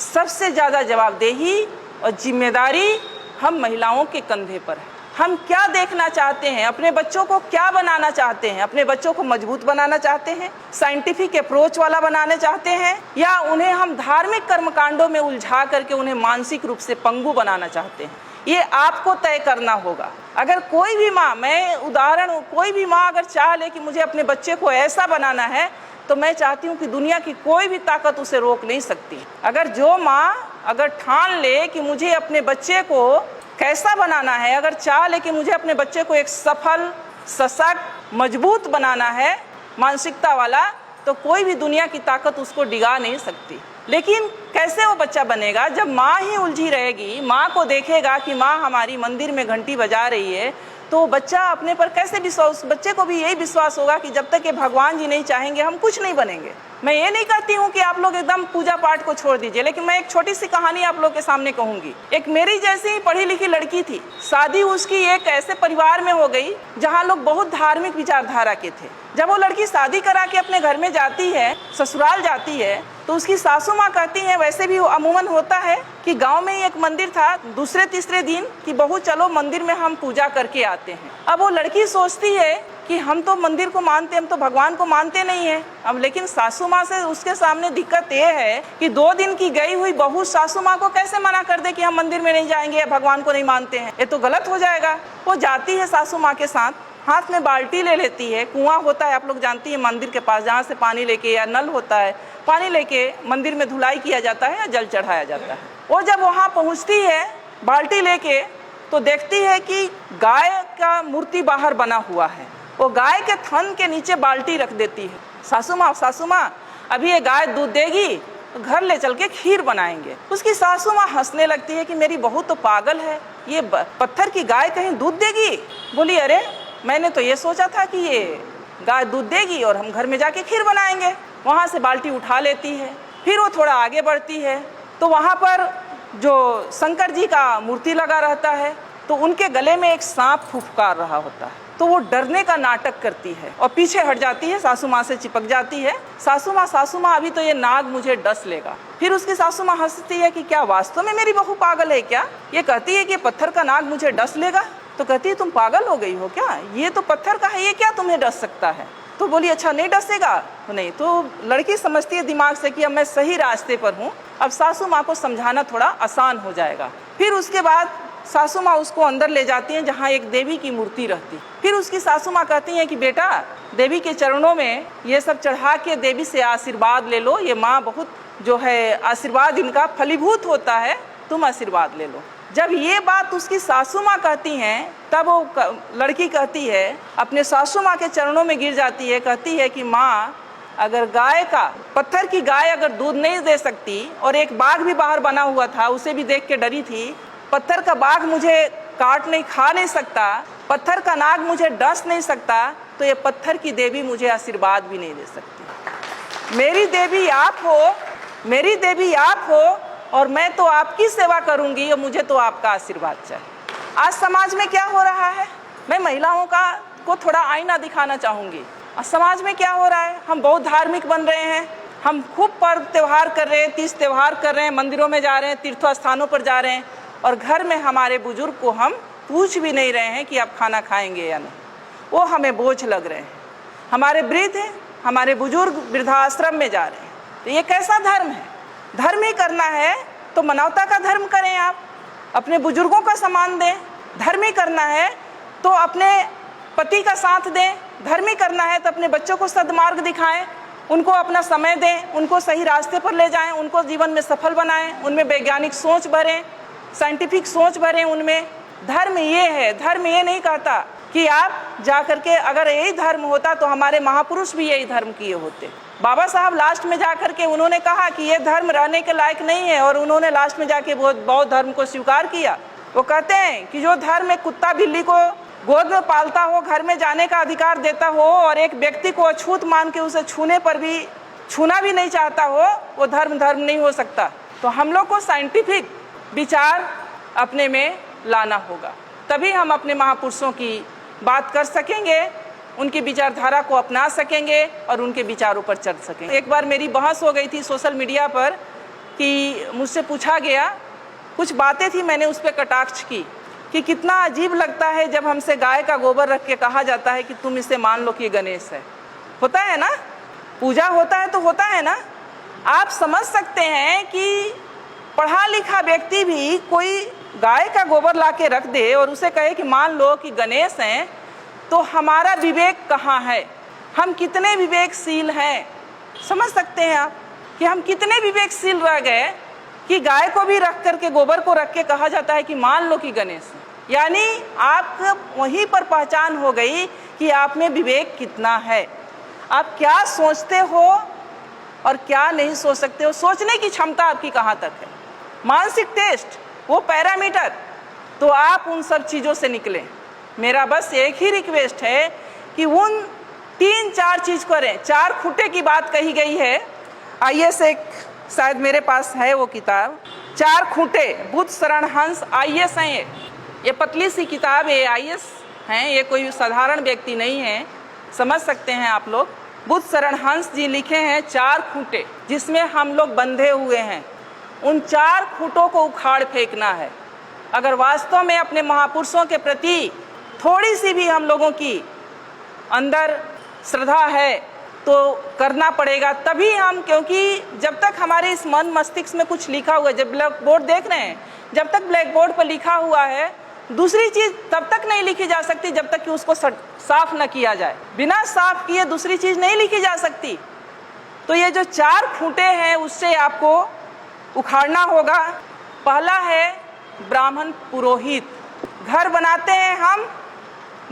सबसे ज़्यादा जवाबदेही और जिम्मेदारी हम महिलाओं के कंधे पर है। हम क्या देखना चाहते हैं, अपने बच्चों को क्या बनाना चाहते हैं? अपने बच्चों को मजबूत बनाना चाहते हैं, साइंटिफिक अप्रोच वाला बनाना चाहते हैं, या उन्हें हम धार्मिक कर्मकांडों में उलझा करके उन्हें मानसिक रूप से पंगु बनाना चाहते हैं? ये आपको तय करना होगा। अगर कोई भी माँ, मैं उदाहरण, कोई भी माँ अगर चाह ले कि मुझे अपने बच्चे को ऐसा बनाना है, तो मैं चाहती हूँ कि दुनिया की कोई भी ताकत उसे रोक नहीं सकती। अगर जो माँ अगर ठान ले कि मुझे अपने बच्चे को कैसा बनाना है, अगर चाह ले कि मुझे अपने बच्चे को एक सफल, सशक्त, मजबूत बनाना है, मानसिकता वाला, तो कोई भी दुनिया की ताकत उसको डिगा नहीं सकती। लेकिन कैसे वो बच्चा बनेगा? जब माँ ही उलझी रहेगी, माँ को देखेगा कि माँ हमारी मंदिर में घंटी बजा रही है, तो बच्चा अपने पर कैसे विश्वास, बच्चे को भी यही विश्वास होगा कि जब तक ये भगवान जी नहीं चाहेंगे हम कुछ नहीं बनेंगे। मैं ये नहीं कहती हूँ कि आप लोग एकदम पूजा पाठ को छोड़ दीजिए, लेकिन मैं एक छोटी सी कहानी आप लोग के सामने कहूँगी। एक मेरी जैसी ही पढ़ी लिखी लड़की थी, शादी उसकी एक ऐसे परिवार में हो गई जहाँ लोग बहुत धार्मिक विचारधारा के थे। जब वो लड़की शादी करा के अपने घर में जाती है, ससुराल जाती है, तो उसकी सासू माँ कहती हैं, वैसे भी अमूमन होता है कि गांव में ही एक मंदिर था, दूसरे तीसरे दिन कि बहू चलो मंदिर में हम पूजा करके आते हैं। अब वो लड़की सोचती है कि हम तो मंदिर को मानते, हम तो भगवान को मानते नहीं है। अब लेकिन सासू माँ से उसके सामने दिक्कत ये है कि 2 दिन की गई हुई बहू सासू माँ को कैसे मना कर दे कि हम मंदिर में नहीं जाएंगे या भगवान को नहीं मानते हैं, ये तो गलत हो जाएगा। वो जाती है सासू माँ के साथ, हाथ में बाल्टी ले लेती है, कुआं होता है आप लोग जानती हैं मंदिर के पास, जहाँ से पानी लेके, या नल होता है, पानी लेके मंदिर में धुलाई किया जाता है या जल चढ़ाया जाता है। वो जब वहाँ पहुँचती है बाल्टी लेके, तो देखती है कि गाय का मूर्ति बाहर बना हुआ है। वो गाय के थन के नीचे बाल्टी रख देती है। सासू माँ अभी ये गाय दूध देगी तो घर ले चल के खीर बनाएंगे। उसकी सासू माँ हंसने लगती है कि मेरी बहू तो पागल है, ये पत्थर की गाय कहीं दूध देगी। बोली अरे मैंने तो ये सोचा था कि ये गाय दूध देगी और हम घर में जाके खीर बनाएंगे। वहाँ से बाल्टी उठा लेती है, फिर वो थोड़ा आगे बढ़ती है तो वहाँ पर जो शंकर जी का मूर्ति लगा रहता है तो उनके गले में एक सांप फुफकार रहा होता है, तो वो डरने का नाटक करती है और पीछे हट जाती है, सासू माँ से चिपक जाती है। सासू माँ अभी तो ये नाग मुझे डस लेगा। फिर उसकी सासू माँ हंसती है कि क्या वास्तव में मेरी बहू पागल है क्या? ये कहती है कि पत्थर का नाग मुझे डस लेगा। तो कहती है तुम पागल हो गई हो क्या? ये तो पत्थर का है, ये क्या तुम्हें डस सकता है? तो बोली अच्छा नहीं डसेगा? तो नहीं। तो लड़की समझती है दिमाग से कि अब मैं सही रास्ते पर हूँ, अब सासू माँ को समझाना थोड़ा आसान हो जाएगा। फिर उसके बाद सासू माँ उसको अंदर ले जाती हैं जहाँ एक देवी की मूर्ति रहती। फिर उसकी सासू माँ कहती हैं कि बेटा देवी के चरणों में ये सब चढ़ा के देवी से आशीर्वाद ले लो, ये माँ बहुत जो है आशीर्वाद इनका फलीभूत होता है, तुम आशीर्वाद ले लो। जब ये बात उसकी सासू माँ कहती हैं तब वो लड़की कहती है, अपने सासू माँ के चरणों में गिर जाती है, कहती है कि माँ अगर गाय का, पत्थर की गाय अगर दूध नहीं दे सकती और एक बाघ भी बाहर बना हुआ था उसे भी देख के डरी थी, पत्थर का बाघ मुझे काट नहीं खा नहीं सकता, पत्थर का नाग मुझे डस नहीं सकता, तो ये पत्थर की देवी मुझे आशीर्वाद भी नहीं दे सकती। मेरी देवी आप हो, मेरी देवी आप हो और मैं तो आपकी सेवा करूंगी और मुझे तो आपका आशीर्वाद चाहिए। आज समाज में क्या हो रहा है, मैं महिलाओं को थोड़ा आईना दिखाना चाहूंगी। आज समाज में क्या हो रहा है, हम बहुत धार्मिक बन रहे हैं, हम खूब पर्व त्योहार कर रहे हैं, तीज त्योहार कर रहे हैं, मंदिरों में जा रहे हैं, तीर्थ स्थानों पर जा रहे हैं और घर में हमारे बुजुर्ग को हम पूछ भी नहीं रहे हैं कि आप खाना खाएंगे या नहीं, वो हमें बोझ लग रहे हैं। हमारे वृद्ध हैं, हमारे बुजुर्ग वृद्धाश्रम में जा रहे हैं, तो ये कैसा धर्म है? धर्म ही करना है तो मानवता का धर्म करें, आप अपने बुजुर्गों का सम्मान दें। धर्म ही करना है तो अपने पति का साथ दें, धर्म ही करना है तो अपने बच्चों को सद्मार्ग दिखाएं, उनको अपना समय दें, उनको सही रास्ते पर ले जाएं, उनको जीवन में सफल बनाएं, उनमें वैज्ञानिक सोच भरें, साइंटिफिक सोच भरें उनमें। धर्म ये है, धर्म ये नहीं कहता कि आप जा करके, अगर यही धर्म होता तो हमारे महापुरुष भी यही धर्म किए होते। बाबा साहब लास्ट में जा करके उन्होंने कहा कि ये धर्म रहने के लायक नहीं है और उन्होंने लास्ट में जाके बौद्ध धर्म को स्वीकार किया। वो कहते हैं कि जो धर्म एक कुत्ता बिल्ली को गोद में पालता हो, घर में जाने का अधिकार देता हो और एक व्यक्ति को अछूत मान के उसे छूने पर भी छूना भी नहीं चाहता हो, वो धर्म नहीं हो सकता। तो हम लोग को साइंटिफिक विचार अपने में लाना होगा, तभी हम अपने महापुरुषों की बात कर सकेंगे, उनकी विचारधारा को अपना सकेंगे और उनके विचारों पर चल सकेंगे। एक बार मेरी बहस हो गई थी सोशल मीडिया पर कि मुझसे पूछा गया, कुछ बातें थी, मैंने उस पर कटाक्ष की कि कितना अजीब लगता है जब हमसे गाय का गोबर रख के कहा जाता है कि तुम इसे मान लो कि गणेश है। होता है ना, पूजा होता है तो होता है ना। आप समझ सकते हैं कि पढ़ा लिखा व्यक्ति भी कोई गाय का गोबर ला के रख दे और उसे कहे कि मान लो कि गणेश हैं, तो हमारा विवेक कहाँ है? हम कितने विवेकशील हैं? समझ सकते हैं आप कि हम कितने विवेकशील रह गए कि गाय को भी रख करके, गोबर को रख के कहा जाता है कि मान लो कि गणेश है। यानी आप वहीं पर पहचान हो गई कि आप में विवेक कितना है, आप क्या सोचते हो और क्या नहीं सोच सकते हो, सोचने की क्षमता आपकी कहाँ तक है। मानसिक टेस्ट, वो पैरामीटर, तो आप उन सब चीज़ों से निकलें। मेरा बस एक ही रिक्वेस्ट है कि उन 3-4 चीज़ करें। 4 खूंटे की बात कही गई है, IAS एक शायद मेरे पास है वो किताब, 4 खूंटे, बुद्ध शरण हंस IAS हैं। ये पतली सी किताब है, IAS हैं, ये कोई साधारण व्यक्ति नहीं है, समझ सकते हैं आप लोग। बुद्ध शरण हंस जी लिखे हैं 4 खूंटे, जिसमें हम लोग बंधे हुए हैं। उन 4 खूंटों को उखाड़ फेंकना है। अगर वास्तव में अपने महापुरुषों के प्रति थोड़ी सी भी हम लोगों की अंदर श्रद्धा है तो करना पड़ेगा, तभी हम, क्योंकि जब तक हमारे इस मन मस्तिष्क में कुछ लिखा हुआ है, जब ब्लैक बोर्ड देख रहे हैं, जब तक ब्लैक बोर्ड पर लिखा हुआ है, दूसरी चीज़ तब तक नहीं लिखी जा सकती जब तक कि उसको साफ न किया जाए। बिना साफ किए दूसरी चीज़ नहीं लिखी जा सकती। तो ये जो 4 खूंटे हैं उससे आपको उखाड़ना होगा। पहला है ब्राह्मण पुरोहित। घर बनाते हैं हम,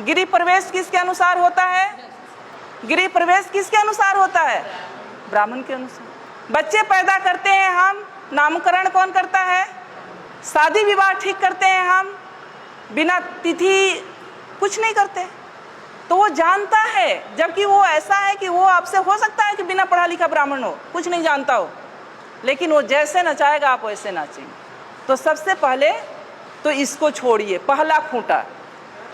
गृह प्रवेश किसके अनुसार होता है? गृह प्रवेश किसके अनुसार होता है? ब्राह्मण के अनुसार। बच्चे पैदा करते हैं हम, नामकरण कौन करता है? शादी विवाह ठीक करते हैं हम, बिना तिथि कुछ नहीं करते। तो वो जानता है, जबकि वो ऐसा है कि वो आपसे हो सकता है कि बिना पढ़ा लिखा ब्राह्मण हो, कुछ नहीं जानता हो, लेकिन वो जैसे नचाएगा आप वैसे नाचेंगे। तो सबसे पहले तो इसको छोड़िए, पहला खूंटा।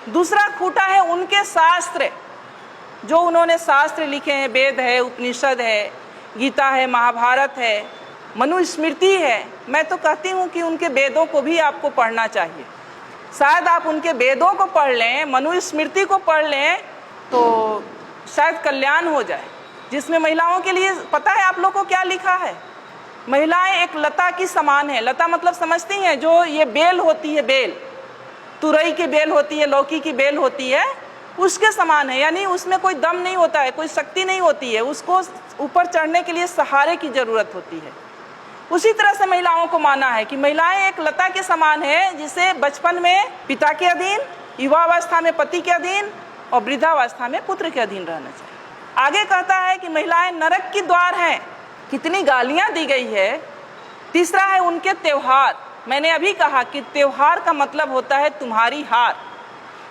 दूसरा खूंटा है उनके शास्त्र, जो उन्होंने शास्त्र लिखे हैं, वेद है, उपनिषद है, गीता है, महाभारत है, मनुस्मृति है। मैं तो कहती हूँ कि उनके वेदों को भी आपको पढ़ना चाहिए। शायद आप उनके वेदों को पढ़ लें, मनुस्मृति को पढ़ लें, तो शायद कल्याण हो जाए। जिसमें महिलाओं के लिए पता है आप लोग को क्या लिखा है? महिलाएं एक लता की समान है। लता मतलब समझती हैं, जो ये बेल होती है, बेल, तुरई की बेल होती है, लौकी की बेल होती है, उसके समान है। यानी उसमें कोई दम नहीं होता है, कोई शक्ति नहीं होती है, उसको ऊपर चढ़ने के लिए सहारे की जरूरत होती है। उसी तरह से महिलाओं को माना है कि महिलाएं एक लता के समान है, जिसे बचपन में पिता के अधीन, युवावस्था में पति के अधीन और वृद्धावस्था में पुत्र के अधीन रहना चाहिए। आगे कहता है कि महिलाएं नरक की द्वार हैं। कितनी गालियां दी गई है। तीसरा है उनके त्योहार। मैंने अभी कहा कि त्योहार का मतलब होता है तुम्हारी हार।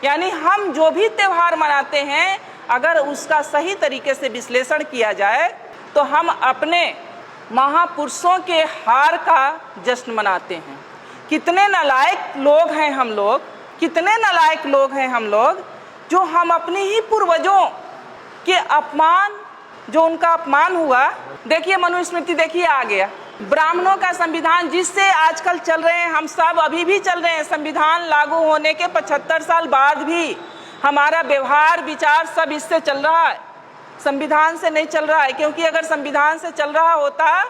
यानी हम जो भी त्योहार मनाते हैं, अगर उसका सही तरीके से विश्लेषण किया जाए तो हम अपने महापुरुषों के हार का जश्न मनाते हैं। कितने नालायक लोग हैं हम लोग, कितने नालायक लोग हैं हम लोग, जो हम अपने ही पूर्वजों के अपमान, जो उनका अपमान हुआ। देखिए मनुस्मृति, देखिए आ गया ब्राह्मणों का संविधान, जिससे आजकल चल रहे हैं हम सब, अभी भी चल रहे हैं। संविधान लागू होने के 75 साल बाद भी हमारा व्यवहार विचार सब इससे चल रहा है, संविधान से नहीं चल रहा है। क्योंकि अगर संविधान से चल रहा होता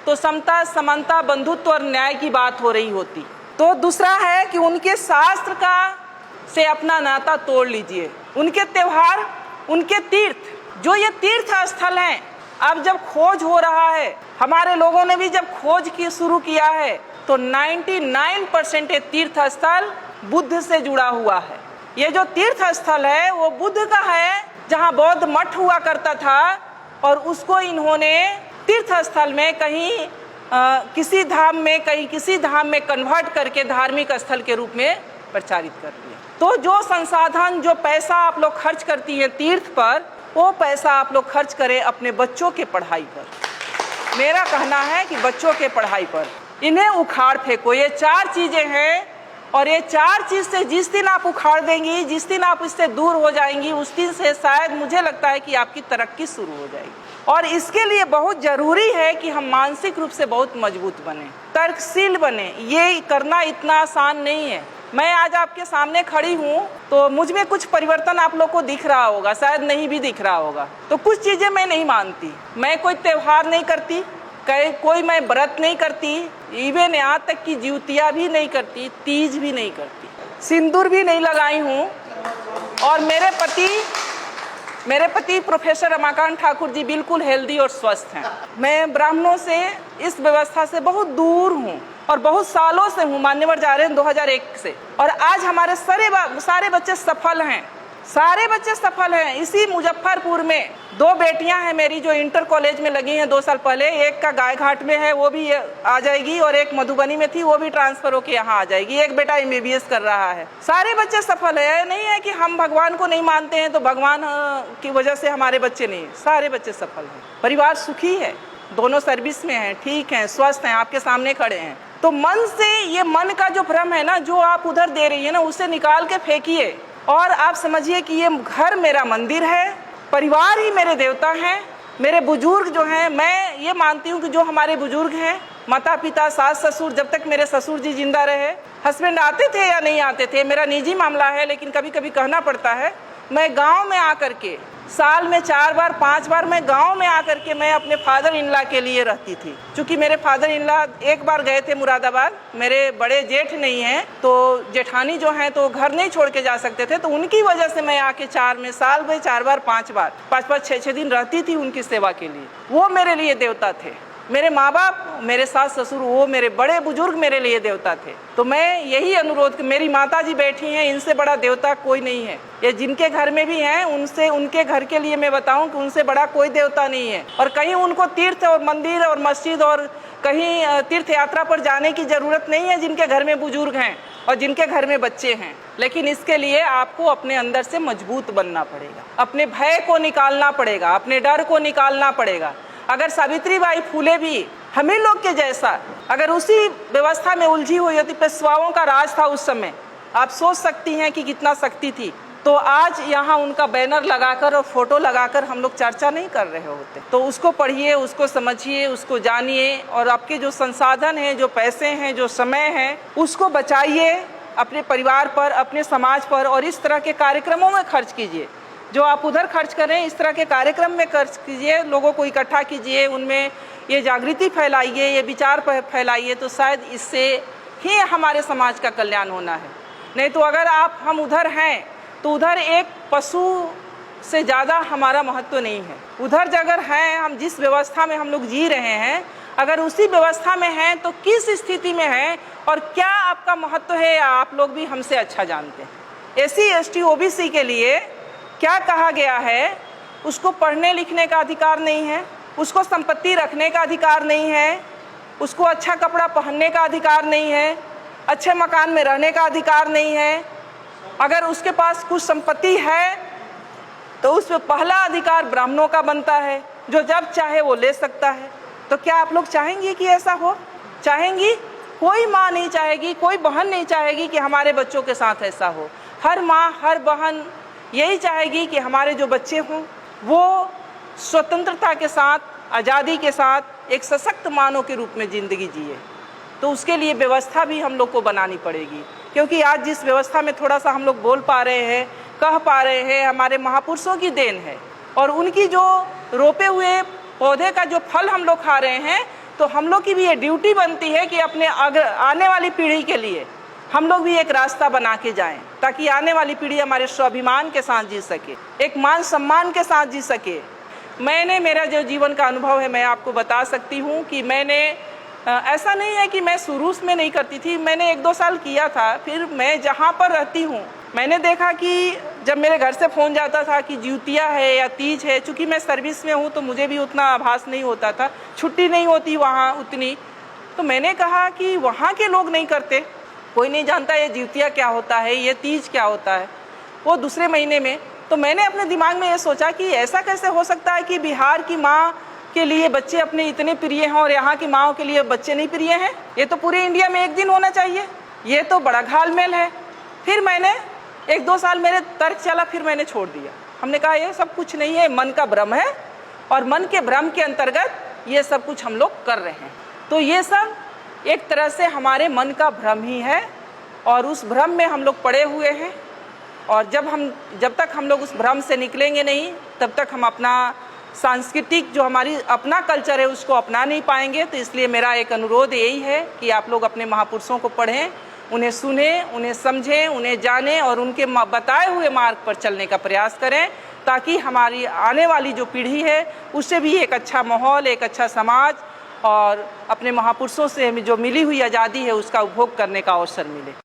तो समता, समानता, बंधुत्व और न्याय की बात हो रही होती। तो दूसरा है कि उनके शास्त्र का से अपना नाता तोड़ लीजिए। उनके त्योहार, उनके तीर्थ, जो ये तीर्थ स्थल हैं, अब जब खोज हो रहा है, हमारे लोगों ने भी जब खोज की शुरू किया है, तो 99% ये तीर्थ स्थल बुद्ध से जुड़ा हुआ है। ये जो तीर्थ स्थल है वो बुद्ध का है, जहाँ बौद्ध मठ हुआ करता था, और उसको इन्होंने तीर्थ स्थल में कहीं किसी धाम में, कहीं किसी धाम में कन्वर्ट करके धार्मिक स्थल के रूप में प्रचारित कर दिया। तो जो संसाधन, जो पैसा आप लोग खर्च करती हैं तीर्थ पर, वो पैसा आप लोग खर्च करें अपने बच्चों के पढ़ाई पर। मेरा कहना है कि बच्चों के पढ़ाई पर इन्हें उखाड़ फेंको। ये 4 चीजें हैं, और ये 4 चीज से जिस दिन आप उखाड़ देंगी, जिस दिन आप इससे दूर हो जाएंगी, उस दिन से शायद मुझे लगता है कि आपकी तरक्की शुरू हो जाएगी। और इसके लिए बहुत जरूरी है कि हम मानसिक रूप से बहुत मजबूत बने, तर्कशील बने। ये करना इतना आसान नहीं है। मैं आज आपके सामने खड़ी हूँ तो मुझ में कुछ परिवर्तन आप लोग को दिख रहा होगा, शायद नहीं भी दिख रहा होगा। तो कुछ चीजें मैं नहीं मानती, मैं कोई त्योहार नहीं करती, कोई मैं व्रत नहीं करती, इवन यहाँ तक कि जिउतिया भी नहीं करती, तीज भी नहीं करती, सिंदूर भी नहीं लगाई हूँ। और मेरे पति प्रोफेसर रमाकांत ठाकुर जी बिल्कुल हेल्दी और स्वस्थ हैं। मैं ब्राह्मणों से, इस व्यवस्था से बहुत दूर हूँ और बहुत सालों से हूँ। मान्यवर जा रहे हैं 2001 से, और आज हमारे सारे बच्चे सफल हैं, सारे बच्चे सफल हैं। इसी मुजफ्फरपुर में 2 बेटियां हैं मेरी जो इंटर कॉलेज में लगी हैं 2 साल पहले। एक का गायघाट में है, वो भी आ जाएगी, और एक मधुबनी में थी, वो भी ट्रांसफर होकर यहाँ आ जाएगी। एक बेटा MBBS कर रहा है। सारे बच्चे सफल है। नहीं है कि हम भगवान को नहीं मानते हैं तो भगवान की वजह से हमारे बच्चे नहीं, सारे बच्चे सफल हैं। परिवार सुखी है, दोनों सर्विस में हैं, ठीक हैं, स्वस्थ हैं, आपके सामने खड़े हैं। तो मन से, ये मन का जो भ्रम है ना, जो आप उधर दे रही है ना, उसे निकाल के फेंकिए और आप समझिए कि ये घर मेरा मंदिर है, परिवार ही मेरे देवता हैं। मेरे बुजुर्ग जो हैं, मैं ये मानती हूँ कि जो हमारे बुजुर्ग हैं, माता पिता, सास ससुर, जब तक मेरे ससुर जी जिंदा रहे, हस्बैंड आते थे या नहीं आते थे, मेरा निजी मामला है, लेकिन कभी कभी कहना पड़ता है। मैं गांव में आकर के, साल में 4 बार 5 बार मैं गांव में आकर के मैं अपने फादर इन लॉ के लिए रहती थी। क्योंकि मेरे फादर इन लॉ एक बार गए थे मुरादाबाद, मेरे बड़े जेठ नहीं हैं, तो जेठानी जो हैं तो घर नहीं छोड़ के जा सकते थे, तो उनकी वजह से मैं आके साल में 4 बार 5 बार 5-5 6-6 दिन रहती थी उनकी सेवा के लिए। वो मेरे लिए देवता थे। मेरे माँ बाप, मेरे सास ससुर, वो मेरे बड़े बुजुर्ग मेरे लिए देवता थे। तो मैं यही अनुरोध, मेरी माता जी बैठी हैं, इनसे बड़ा देवता कोई नहीं है। ये जिनके घर में भी हैं, उनसे, उनके घर के लिए मैं बताऊं कि उनसे बड़ा कोई देवता नहीं है। और कहीं उनको तीर्थ और मंदिर और मस्जिद और कहीं तीर्थ यात्रा पर जाने की जरूरत नहीं है जिनके घर में बुजुर्ग हैं और जिनके घर में बच्चे हैं। लेकिन इसके लिए आपको अपने अंदर से मजबूत बनना पड़ेगा, अपने भय को निकालना पड़ेगा, अपने डर को निकालना पड़ेगा। अगर सावित्रीबाई फूले भी हमें लोग के जैसा अगर उसी व्यवस्था में उलझी हुई होती, पेशवाओं का राज था उस समय, आप सोच सकती हैं कि कितना शक्ति थी, तो आज यहाँ उनका बैनर लगाकर और फोटो लगाकर हम लोग चर्चा नहीं कर रहे होते। तो उसको पढ़िए, उसको समझिए, उसको जानिए और आपके जो संसाधन हैं, जो पैसे हैं, जो समय है, उसको बचाइए अपने परिवार पर, अपने समाज पर और इस तरह के कार्यक्रमों में खर्च कीजिए। जो आप उधर खर्च करें, इस तरह के कार्यक्रम में खर्च कीजिए, लोगों को इकट्ठा कीजिए, उनमें ये जागृति फैलाइए, ये विचार फैलाइए, तो शायद इससे ही हमारे समाज का कल्याण होना है। नहीं तो अगर हम उधर हैं तो उधर एक पशु से ज़्यादा हमारा महत्व नहीं है। उधर अगर हैं, हम जिस व्यवस्था में हम लोग जी रहे हैं, अगर उसी व्यवस्था में हैं तो किस स्थिति में हैं और क्या आपका महत्व है, आप लोग भी हमसे अच्छा जानते हैं। SC ST OBC के लिए क्या कहा गया है, उसको पढ़ने लिखने का अधिकार नहीं है, उसको संपत्ति रखने का अधिकार नहीं है, उसको अच्छा कपड़ा पहनने का अधिकार नहीं है, अच्छे मकान में रहने का अधिकार नहीं है। अगर उसके पास कुछ संपत्ति है तो उसमें पहला अधिकार ब्राह्मणों का बनता है, जो जब चाहे वो ले सकता है। तो क्या आप लोग चाहेंगे कि ऐसा हो? चाहेंगी? कोई माँ नहीं चाहेगी, कोई बहन नहीं चाहेगी कि हमारे बच्चों के साथ ऐसा हो। हर माँ, हर बहन यही चाहेगी कि हमारे जो बच्चे हों वो स्वतंत्रता के साथ, आज़ादी के साथ एक सशक्त मानव के रूप में ज़िंदगी जिए। तो उसके लिए व्यवस्था भी हम लोग को बनानी पड़ेगी, क्योंकि आज जिस व्यवस्था में थोड़ा सा हम लोग बोल पा रहे हैं, कह पा रहे हैं, हमारे महापुरुषों की देन है। और उनकी जो रोपे हुए पौधे का जो फल हम लोग खा रहे हैं, तो हम लोग की भी ये ड्यूटी बनती है कि अपने आने वाली पीढ़ी के लिए हम लोग भी एक रास्ता बना के जाएं, ताकि आने वाली पीढ़ी हमारे स्वाभिमान के साथ जी सके, एक मान सम्मान के साथ जी सके। मेरा जो जीवन का अनुभव है, मैं आपको बता सकती हूँ कि मैंने ऐसा नहीं है कि मैं शुरू में नहीं करती थी, मैंने 1-2 साल किया था। फिर मैं जहाँ पर रहती हूँ, मैंने देखा कि जब मेरे घर से फ़ोन जाता था कि ज्योतिया है या तीज है, चूँकि मैं सर्विस में हूँ तो मुझे भी उतना आभास नहीं होता था, छुट्टी नहीं होती वहाँ उतनी। तो मैंने कहा कि वहाँ के लोग नहीं करते, कोई नहीं जानता ये ज्योतिया क्या होता है, ये तीज क्या होता है, वो दूसरे महीने में। तो मैंने अपने दिमाग में ये सोचा कि ऐसा कैसे हो सकता है कि बिहार की माँ के लिए बच्चे अपने इतने प्रिय हैं और यहाँ की माँओं के लिए बच्चे नहीं प्रिय हैं। ये तो पूरे इंडिया में एक दिन होना चाहिए, ये तो बड़ा घालमेल है। फिर मैंने 1-2 साल मेरे तर्क चला, फिर मैंने छोड़ दिया। हमने कहा ये सब कुछ नहीं है, मन का भ्रम है और मन के भ्रम के अंतर्गत ये सब कुछ हम लोग कर रहे हैं। तो ये सब एक तरह से हमारे मन का भ्रम ही है और उस भ्रम में हम लोग पड़े हुए हैं। और जब तक हम लोग उस भ्रम से निकलेंगे नहीं, तब तक हम अपना सांस्कृतिक जो हमारी अपना कल्चर है उसको अपना नहीं पाएंगे। तो इसलिए मेरा एक अनुरोध यही है कि आप लोग अपने महापुरुषों को पढ़ें, उन्हें सुने, उन्हें समझें, उन्हें जानें और उनके बताए हुए मार्ग पर चलने का प्रयास करें, ताकि हमारी आने वाली जो पीढ़ी है उससे भी एक अच्छा माहौल, एक अच्छा समाज और अपने महापुरुषों से जो मिली हुई आज़ादी है उसका उपभोग करने का अवसर मिले।